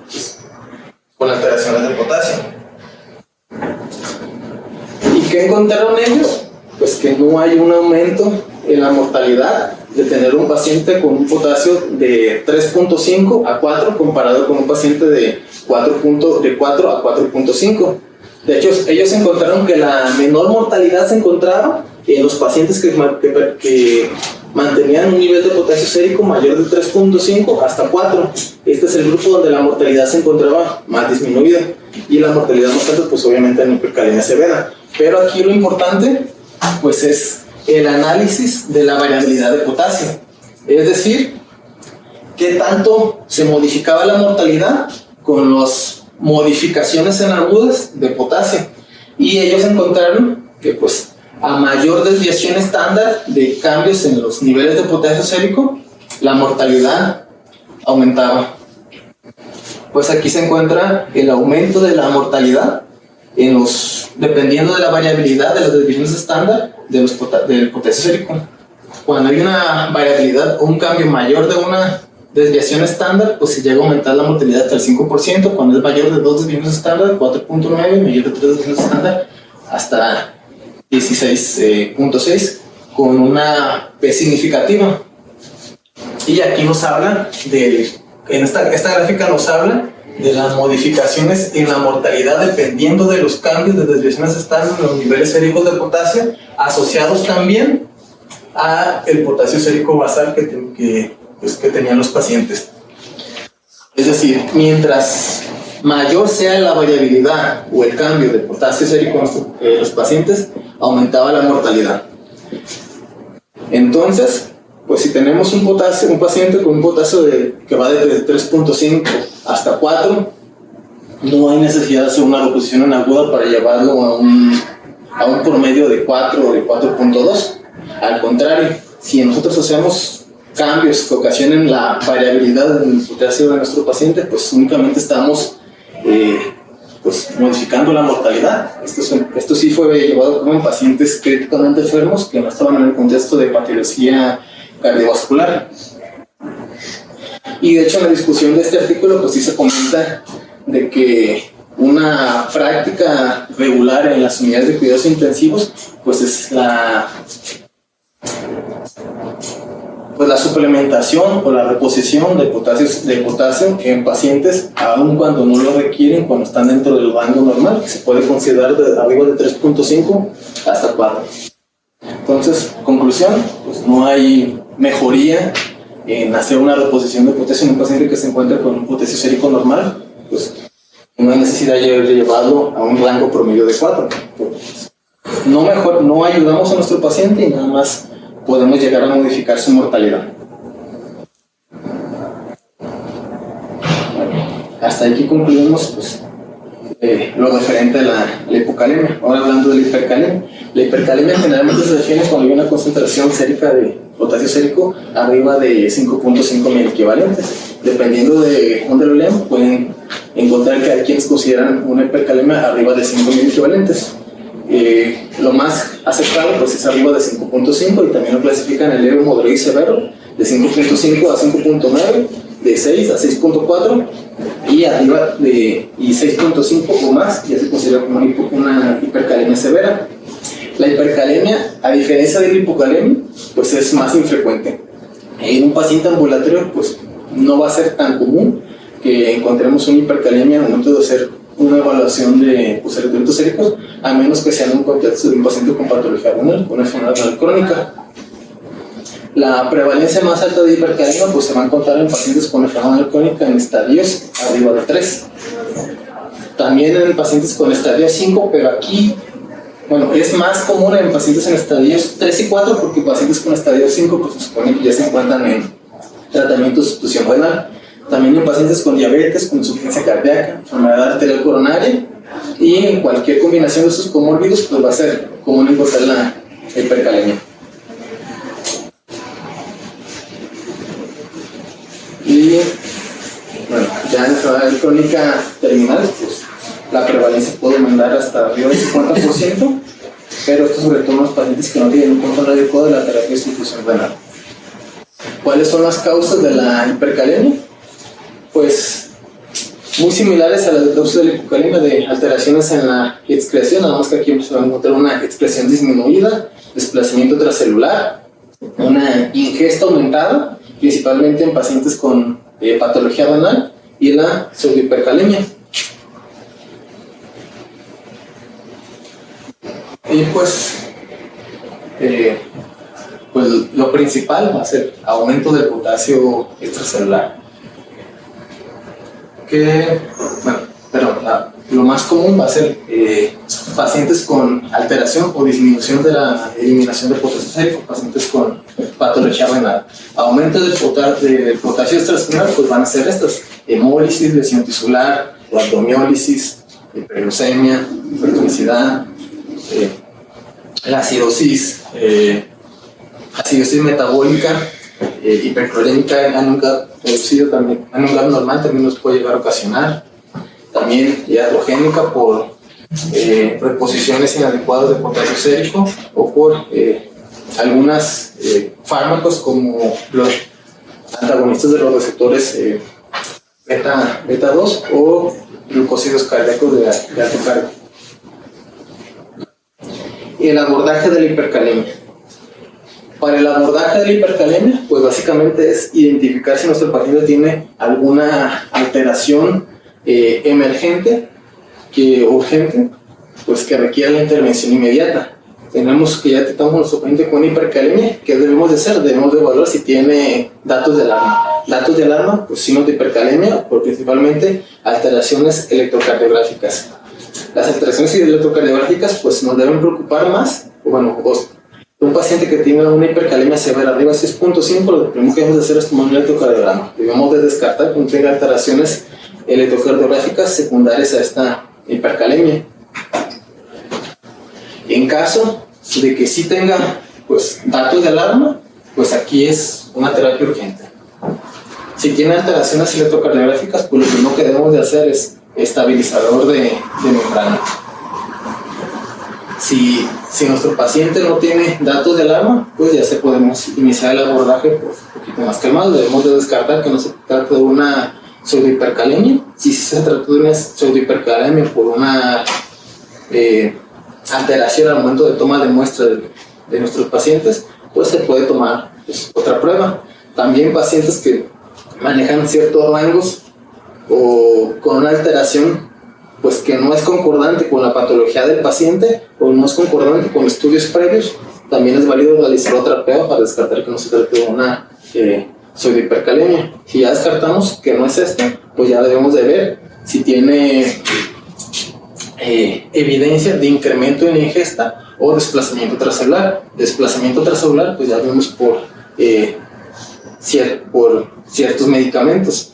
alteraciones de potasio. ¿Y qué encontraron ellos? Pues que no hay un aumento en la mortalidad de tener un paciente con un potasio de 3.5 a 4 comparado con un paciente de 4 a 4.5. De hecho, ellos encontraron que la menor mortalidad se encontraba en los pacientes que mantenían un nivel de potasio sérico mayor de 3.5 hasta 4. Este es el grupo donde la mortalidad se encontraba más disminuida y la mortalidad más alta, pues obviamente en hipercalemia severa. Pero aquí lo importante, pues es el análisis de la variabilidad de potasio. Es decir, qué tanto se modificaba la mortalidad con las modificaciones en agudas de potasio. Y ellos encontraron que pues a mayor desviación estándar de cambios en los niveles de potasio sérico, la mortalidad aumentaba. Pues aquí se encuentra el aumento de la mortalidad dependiendo de la variabilidad de las desviaciones estándar del potasio sérico. Cuando hay una variabilidad o un cambio mayor de una desviación estándar, pues se llega a aumentar la mortalidad hasta el 5%. Cuando es mayor de 2 desviaciones estándar, 4.9, mayor de 3 desviaciones estándar, hasta 16.6, con una P significativa. Y aquí nos habla en esta gráfica nos habla de las modificaciones en la mortalidad dependiendo de los cambios de desviaciones estándar en los niveles séricos de potasio, asociados también a el potasio sérico basal que tenían los pacientes. Es decir, mientras mayor sea la variabilidad o el cambio de potasio sérico en los pacientes, aumentaba la mortalidad. Entonces, pues si tenemos un paciente con un potasio que va desde 3.5 hasta 4, no hay necesidad de hacer una reposición en aguda para llevarlo a un promedio de 4 o de 4.2. Al contrario, si nosotros hacemos cambios que ocasionen la variabilidad en el potasio de nuestro paciente, pues únicamente estamos modificando la mortalidad. Esto sí fue llevado como en pacientes críticamente enfermos que no estaban en el contexto de patología cardiovascular. Y de hecho en la discusión de este artículo pues sí se comenta de que una práctica regular en las unidades de cuidados intensivos pues es la suplementación o la reposición de potasio en pacientes aun cuando no lo requieren, cuando están dentro del rango normal, que se puede considerar de arriba de 3.5 hasta 4. Entonces, conclusión, pues no hay mejoría en hacer una reposición de potasio en un paciente que se encuentra con un potasio sérico normal, pues no hay necesidad de llevarlo a un rango promedio de 4. Pues, no ayudamos a nuestro paciente y nada más podemos llegar a modificar su mortalidad. Bueno, hasta aquí concluimos pues, lo referente a la hipocalemia. Ahora hablando de la hipercalemia. La hipercalemia generalmente se define cuando hay una concentración sérica de potasio sérico arriba de 5.5 miliequivalentes. Dependiendo de dónde lo lean, pueden encontrar que hay quienes consideran una hipercalemia arriba de 5 miliequivalentes. Lo más aceptado pues es arriba de 5.5 y también lo clasifican en leve, moderado y severo de 5.5 a 5.9, de 6 a 6.4 y arriba de 6.5 o más ya se considera como una hipercalemia severa. La hipercalemia, a diferencia de la hipocalemia, pues es más infrecuente. En un paciente ambulatorio pues no va a ser tan común que encontremos una hipercalemia al momento de hacer una evaluación de electrolitos séricos, a menos que sea en un contexto de un paciente con patología renal, una enfermedad renal crónica. La prevalencia más alta de hipercalemia pues se va a encontrar en pacientes con enfermedad renal crónica en estadios arriba de 3. También en pacientes con estadio 5, pero aquí, bueno, es más común en pacientes en estadios 3 y 4, porque pacientes con estadio 5 pues se supone que ya se encuentran en tratamiento de sustitución renal. También en pacientes con diabetes, con insuficiencia cardíaca, enfermedad arterial coronaria y en cualquier combinación de estos comórbidos pues va a ser común encontrar la hipercalemia. Y bueno, ya en enfermedad crónica terminal pues la prevalencia puede aumentar hasta arriba del 50%, pero esto sobre todo en los pacientes que no tienen un control adecuado de la terapia de sustitución renal. ¿Cuáles son las causas de la hipercalemia? Pues muy similares a las causas de la hipocalemia, de alteraciones en la excreción, nada más que aquí se va a encontrar una excreción disminuida, desplazamiento intracelular, una ingesta aumentada, principalmente en pacientes con patología renal, y la pseudohipercalemia. Y pues lo principal va a ser aumento del potasio extracelular. Lo más común va a ser pacientes con alteración o disminución de la eliminación de potasio sérico, pacientes con patología renal. Aumento del potasio extracelular, pues van a ser estas: hemólisis, lesión tisular, rhabdomiólisis, hiperglucemia, hipertonicidad, la acidosis metabólica, hiperclorémica en un gas reducido también, en un gas normal también nos puede llegar a ocasionar. También iatrogénica por reposiciones inadecuadas de potasio sérico o por algunos fármacos como los antagonistas de los receptores beta 2 o glucósidos cardíacos de alto cargo. Y el abordaje de la hipercalemia. Para el abordaje de la hipercalemia, pues básicamente es identificar si nuestro paciente tiene alguna alteración emergente, urgente, pues que requiera la intervención inmediata. Tenemos que ya detectamos a nuestro paciente con hipercalemia. ¿Qué debemos de hacer? Debemos de evaluar si tiene datos de alarma. Datos de alarma, pues signos de hipercalemia, o principalmente alteraciones electrocardiográficas. Las alteraciones electrocardiográficas pues nos deben preocupar más. Bueno, un paciente que tiene una hipercalemia severa arriba de 6.5, lo primero que debemos de hacer es tomar un electrocardiograma. Debemos de descartar que tenga alteraciones electrocardiográficas secundarias a esta hipercalemia. En caso de que sí tenga pues datos de alarma, pues aquí es una terapia urgente. Si tiene alteraciones electrocardiográficas, pues lo primero que debemos de hacer es estabilizador de membrana. Si nuestro paciente no tiene datos de alarma, pues ya se podemos iniciar el abordaje un poquito más calmado. Debemos de descartar que no se trata de una pseudohipercalemia. Si se trata de una pseudohipercalemia por una alteración al momento de toma de muestra de nuestros pacientes, pues se puede tomar otra prueba. También pacientes que manejan ciertos rangos o con una alteración pues que no es concordante con la patología del paciente o no es concordante con estudios previos, también es válido realizar otra prueba para descartar que no se trate de una pseudohipercalemia. Si ya descartamos que no es esto, pues ya debemos de ver si tiene evidencia de incremento en la ingesta o desplazamiento transcelular. Desplazamiento transcelular, pues ya vemos por ciertos medicamentos.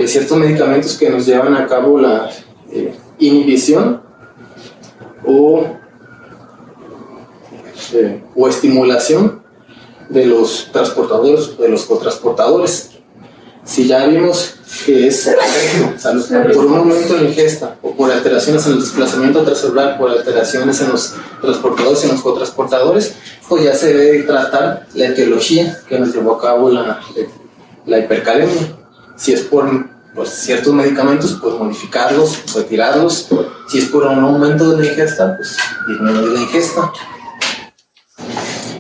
Ciertos medicamentos que nos llevan a cabo la inhibición o estimulación de los transportadores, de los cotransportadores. Si ya vimos que es por un aumento en la ingesta o por alteraciones en el desplazamiento transcelular, por alteraciones en los transportadores y en los cotransportadores, pues ya se debe tratar la etiología que nos llevó a cabo la hipercalemia. Si es por ciertos medicamentos, pues modificarlos, retirarlos. Si es por un aumento de la ingesta, pues disminuir la ingesta.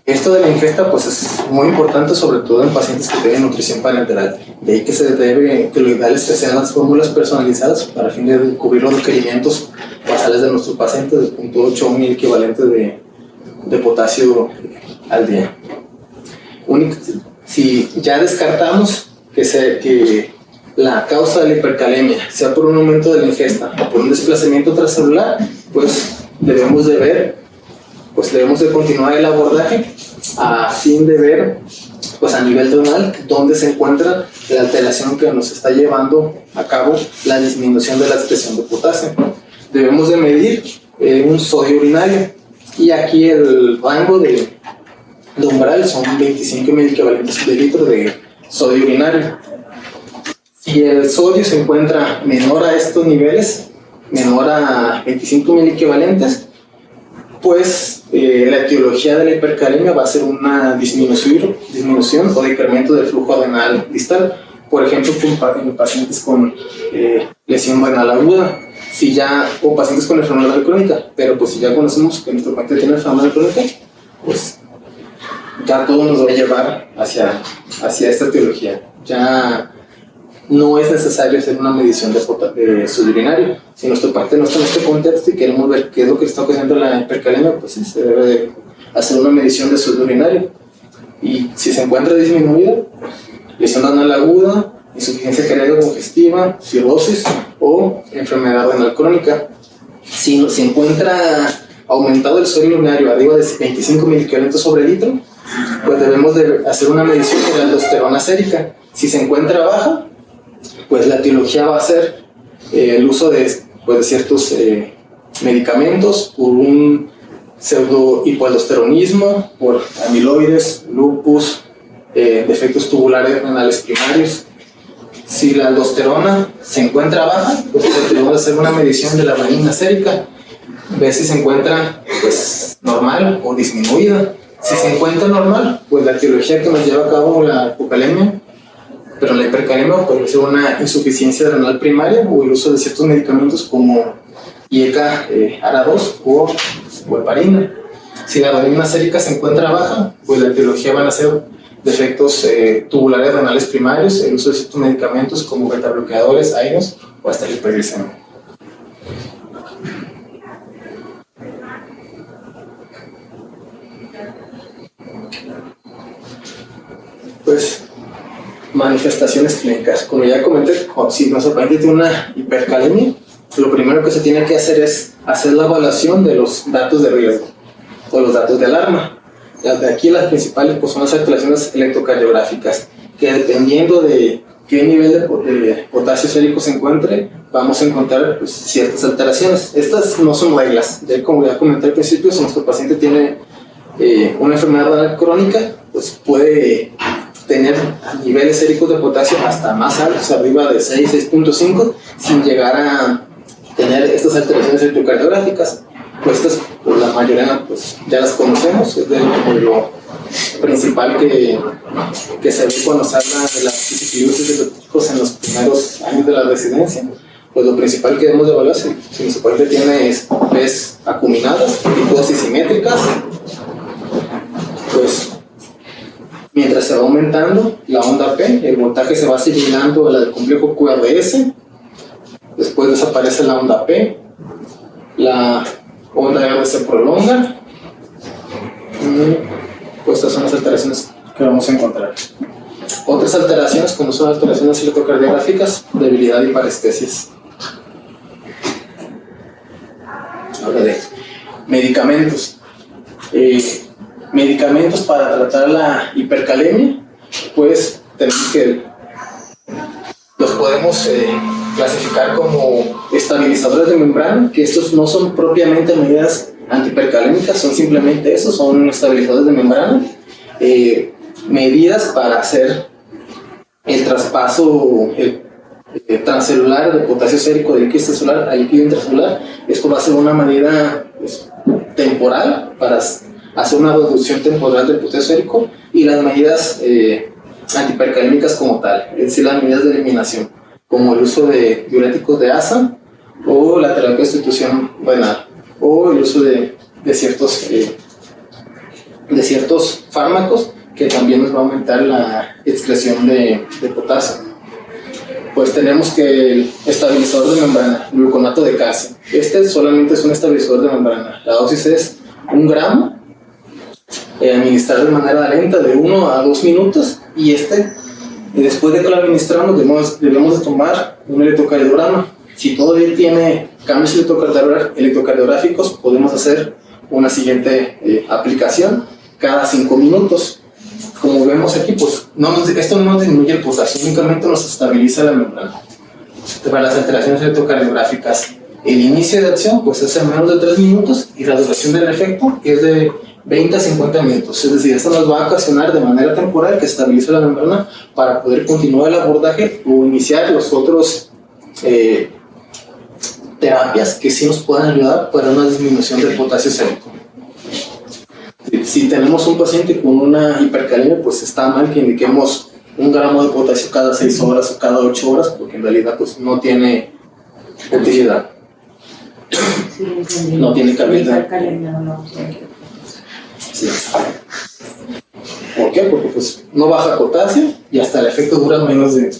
Esto de la ingesta pues es muy importante, sobre todo en pacientes que tienen nutrición parenteral. De ahí que que lo ideal es que sean las fórmulas personalizadas para el fin de cubrir los requerimientos basales de nuestros pacientes de 0.8 a 1 equivalente de potasio al día. Si ya descartamos que la causa de la hipercalemia sea por un aumento de la ingesta o por un desplazamiento transcelular, pues debemos de continuar el abordaje a fin de ver pues a nivel renal dónde se encuentra la alteración que nos está llevando a cabo la disminución de la expresión de potasio. Debemos de medir un sodio urinario y aquí el rango de umbral son 25 miliequivalentes de litro de sodio urinario. Si el sodio se encuentra menor a estos niveles, menor a 25 miliequivalentes, pues la etiología de la hipercalemia va a ser una disminución o decremento del flujo adrenal distal. Por ejemplo, en pacientes con lesión renal aguda, o pacientes con enfermedad crónica, pero pues si ya conocemos que nuestro paciente tiene enfermedad crónica, pues ya todo nos va a llevar hacia esta etiología. Ya no es necesario hacer una medición de sodio urinario. Si nuestro paciente no está en este contexto y queremos ver qué es lo que está ocasionando la hipercalemia, pues se debe de hacer una medición de sodio urinario. Y si se encuentra disminuido, lesión renal aguda, insuficiencia cardíaca congestiva, cirrosis o enfermedad renal crónica. Si se encuentra aumentado el sodio urinario arriba de 25 miliequivalentes sobre litro, pues debemos de hacer una medición de la aldosterona sérica. Si se encuentra baja, pues la etiología va a ser el uso de ciertos medicamentos por un pseudohipoaldosteronismo por amiloides, lupus, defectos tubulares renales primarios. Si la aldosterona se encuentra baja, pues debemos hacer una medición de la renina sérica, ver si se encuentra pues normal o disminuida. Si se encuentra normal, pues la etiología que nos lleva a cabo la hipocalemia, pero la hipercalemia puede ser una insuficiencia renal primaria o el uso de ciertos medicamentos como IECA ARA2 o heparina. Si la renina sérica se encuentra baja, pues la etiología van a ser defectos tubulares renales primarios, el uso de ciertos medicamentos como beta bloqueadores, AINES o hasta la hiperglicemia. Pues manifestaciones clínicas. Como ya comenté, si nuestro paciente tiene una hipercalemia, lo primero que se tiene que hacer es hacer la evaluación de los datos de riesgo o los datos de alarma. De aquí las principales pues, son las alteraciones electrocardiográficas, que dependiendo de qué nivel de potasio sérico se encuentre, vamos a encontrar pues, ciertas alteraciones. Estas no son reglas, como ya comenté al principio, si nuestro paciente tiene una enfermedad renal crónica, pues puede tener niveles séricos de potasio hasta más altos, arriba de 6, 6.5, sin llegar a tener estas alteraciones electrocardiográficas. Pues estas, por la mayoría, pues ya las conocemos, es como lo principal que se ve cuando se habla de las fisiopatologías de en los primeros años de la residencia. Pues lo principal que debemos de evaluar si nuestro paciente tiene es acuminadas, liposis simétricas, pues mientras se va aumentando la onda P, el voltaje se va asimilando al complejo QRS, después desaparece la onda P, la onda R se prolonga, pues estas son las alteraciones que vamos a encontrar. Otras alteraciones, como son alteraciones electrocardiográficas, debilidad y parestesias. Ahora de medicamentos. Medicamentos para tratar la hipercalemia, pues tenemos que los podemos clasificar como estabilizadores de membrana, que estos no son propiamente medidas antihipercalémicas, son simplemente eso, son estabilizadores de membrana, medidas para hacer el traspaso transcelular de potasio sérico de líquido extracelular a líquido intracelular. Esto va a ser una medida pues, temporal para hacer una reducción temporal del potasio sérico, y las medidas antihipercalémicas como tal, es decir, las medidas de eliminación, como el uso de diuréticos de asa o la terapia de sustitución renal o el uso de ciertos fármacos que también nos va a aumentar la excreción de potasio. Pues tenemos que el estabilizador de membrana, gluconato de calcio. Este solamente es un estabilizador de membrana. La dosis es 1 gramo, administrar de manera lenta de 1 a 2 minutos, y después de que lo administramos debemos de tomar un electrocardiograma. Si todavía tiene cambios electrocardiográficos, podemos hacer una siguiente aplicación cada 5 minutos. Como vemos aquí, pues esto no nos disminuye el potasio, únicamente nos estabiliza la membrana. Para las alteraciones electrocardiográficas, el inicio de acción pues es en menos de 3 minutos y la duración del efecto es de 20 a 50 minutos. Es decir, esto nos va a ocasionar de manera temporal que estabilice la membrana para poder continuar el abordaje o iniciar los otros terapias que sí nos puedan ayudar para una disminución del potasio sérico. Si tenemos un paciente con una hipercalemia, pues está mal que indiquemos 1 gramo de potasio cada 6 horas o cada 8 horas, porque en realidad pues no tiene utilidad. No tiene cabida. Sí. ¿Por qué? Porque pues no baja potasio y hasta el efecto dura menos de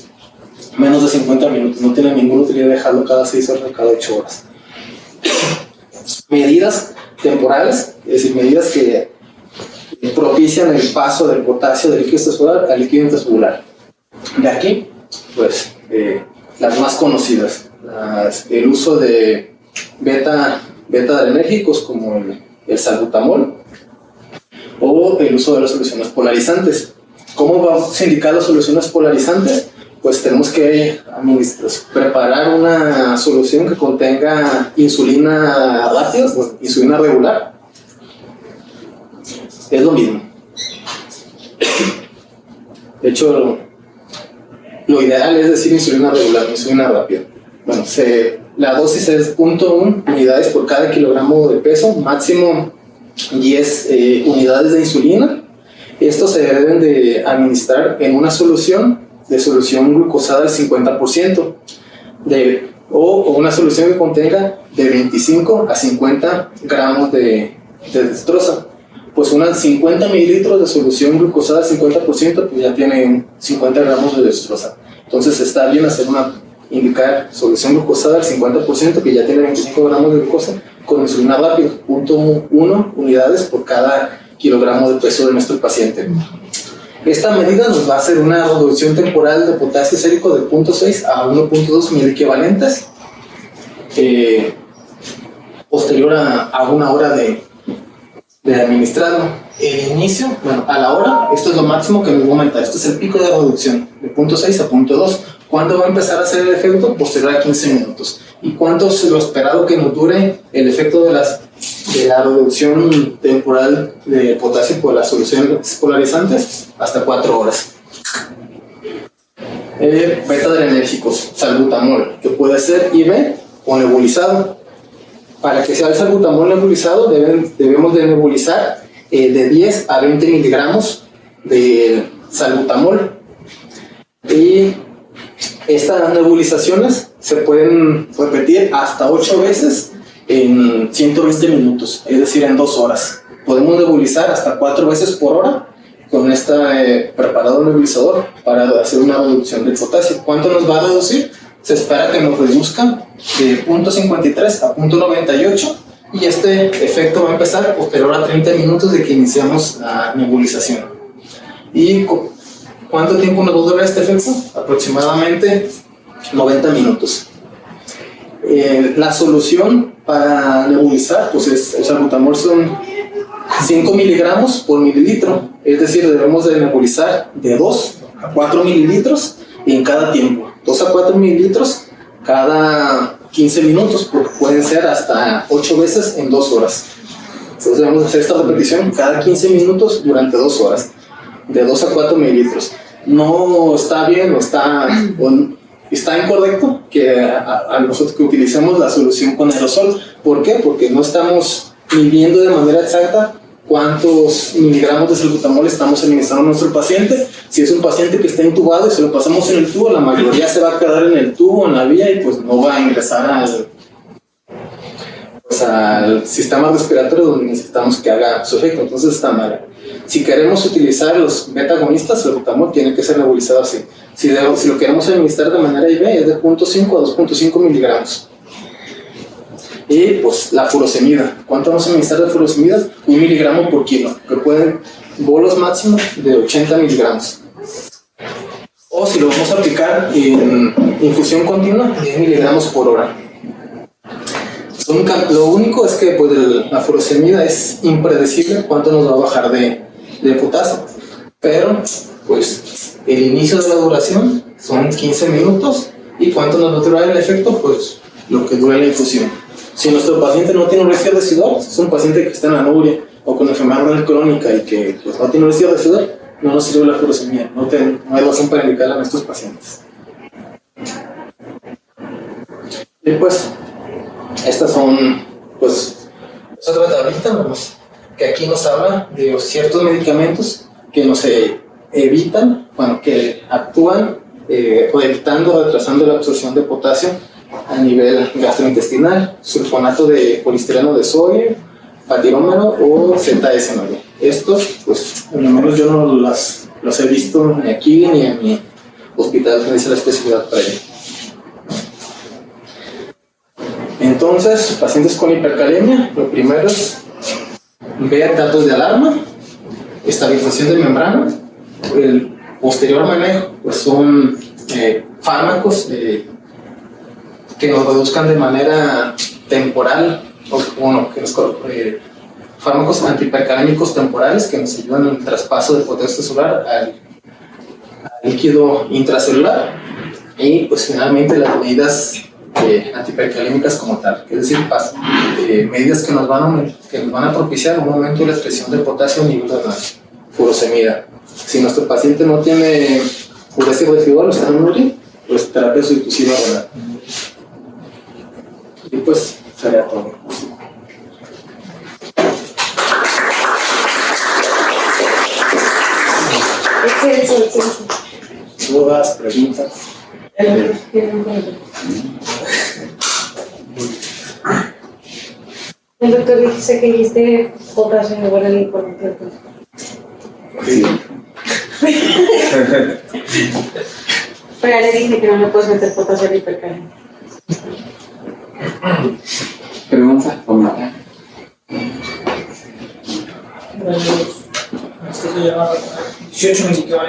50 minutos. No tiene ninguna utilidad dejarlo cada 6 horas o cada 8 horas. Medidas temporales, es decir, medidas que propician el paso del potasio del líquido extracelular al líquido intracelular. De aquí, pues, las más conocidas, el uso de beta-adrenérgicos como el salbutamol, o el uso de las soluciones polarizantes. ¿Cómo vamos a indicar las soluciones polarizantes? Pues tenemos que preparar una solución que contenga insulina rápida, insulina regular, es lo mismo. De hecho, lo ideal es decir insulina regular, insulina rápida. Bueno, la dosis es 0.1 unidades por cada kilogramo de peso, máximo 10 unidades de insulina. Estos se deben de administrar en una solución glucosada al 50%, o una solución que contenga de 25 a 50 gramos de dextrosa. Pues unas 50 mililitros de solución glucosada al 50%, pues ya tienen 50 gramos de dextrosa. Entonces está bien indicar solución glucosada al 50%, que ya tiene 25 gramos de glucosa, con insulina rápida, 0.1 unidades por cada kilogramo de peso de nuestro paciente. Esta medida nos va a hacer una reducción temporal de potasio sérico de 0.6 a 1.2 miliequivalentes posterior a una hora de administrado. El inicio, bueno, a la hora, esto es lo máximo que nos va a aumentar. Esto es el pico de reducción, de 0.6 a 0.2. ¿Cuándo va a empezar a hacer el efecto? Posterior a 15 minutos. ¿Y cuánto es lo esperado que nos dure el efecto de la reducción temporal de potasio por las soluciones polarizantes? Hasta 4 horas. Beta-adrenérgicos, salbutamol, que puede ser IV o nebulizado. Para que sea el salbutamol nebulizado debemos de nebulizar de 10 a 20 miligramos de salbutamol. Y estas nebulizaciones se pueden repetir hasta 8 veces en 120 minutos, es decir, en 2 horas. Podemos nebulizar hasta 4 veces por hora con este preparado nebulizador para hacer una reducción del potasio. ¿Cuánto nos va a reducir? Se espera que nos reduzca de 0.53 a 0.98, y este efecto va a empezar posterior a 30 minutos de que iniciamos la nebulización. ¿Y cuánto tiempo nos va a durar este efecto? Aproximadamente 90 minutos. La solución para nebulizar, pues el salbutamol son 5 miligramos por mililitro, es decir, debemos de nebulizar de 2 a 4 mililitros en cada tiempo, 2 a 4 mililitros cada 15 minutos, porque pueden ser hasta 8 veces en 2 horas. Entonces debemos hacer esta repetición cada 15 minutos durante 2 horas, de 2 a 4 mililitros. No está bien o está incorrecto que a nosotros que utilicemos la solución con aerosol. ¿Por qué? Porque no estamos midiendo de manera exacta cuántos miligramos de salbutamol estamos administrando a nuestro paciente. Si es un paciente que está intubado y se lo pasamos en el tubo, la mayoría se va a quedar en el tubo, en la vía, y pues no va a ingresar al sistema respiratorio donde necesitamos que haga su efecto. Entonces está mal. Si queremos utilizar los beta-agonistas, el salbutamol tiene que ser nebulizado así. Si lo queremos administrar de manera IV, es de 0.5 a 2.5 miligramos. Y pues la furosemida. ¿Cuánto vamos a administrar de furosemida? 1 miligramo por kilo, que pueden bolos máximos de 80 miligramos. O si lo vamos a aplicar en infusión continua, 10 miligramos por hora. Lo único es que pues, la furosemida es impredecible cuánto nos va a bajar de potasio, pero pues el inicio de la duración son 15 minutos, y cuánto nos va a durar el efecto, pues lo que dura la infusión. Si nuestro paciente no tiene urgencia residual, es un paciente que está en anuria o con enfermedad renal crónica y que pues, no tiene urgencia residual, no nos sirve la furosemida, no hay razón para indicarla a nuestros pacientes. Y pues estas son pues otra tablita que aquí nos habla de ciertos medicamentos que nos evitan, que actúan evitando, retrasando la absorción de potasio a nivel gastrointestinal: sulfonato de polistireno de sodio, patirómero o ZS9. Estos, pues, al menos yo no los he visto ni aquí ni en mi hospital que dice la especialidad para ello. Entonces, pacientes con hipercalemia, lo primero es ver datos de alarma, estabilización de membrana. El posterior manejo, pues son fármacos que nos reduzcan de manera temporal, fármacos antihipercalémicos temporales que nos ayudan en el traspaso del potasio celular al líquido intracelular. Y pues finalmente las medidas antihiperkalímicas como tal, es decir, medidas que nos van a propiciar un aumento de la expresión de potasio a nivel renal, furosemida. Si nuestro paciente no tiene uresia residual o está en URI, pues terapia sustitutiva renal. Y pues sería todo. Excelente. Dudas, preguntas. El doctor dice que diste potasio en lugar de importante. Sí. Pero ya le dije que no le puedes meter potasio al hipercalcio. Pregunta o nada. Esto se lleva 18 minutos.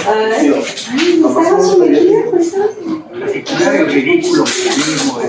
Ay, estaba sometida, pues. El ridículo mismo de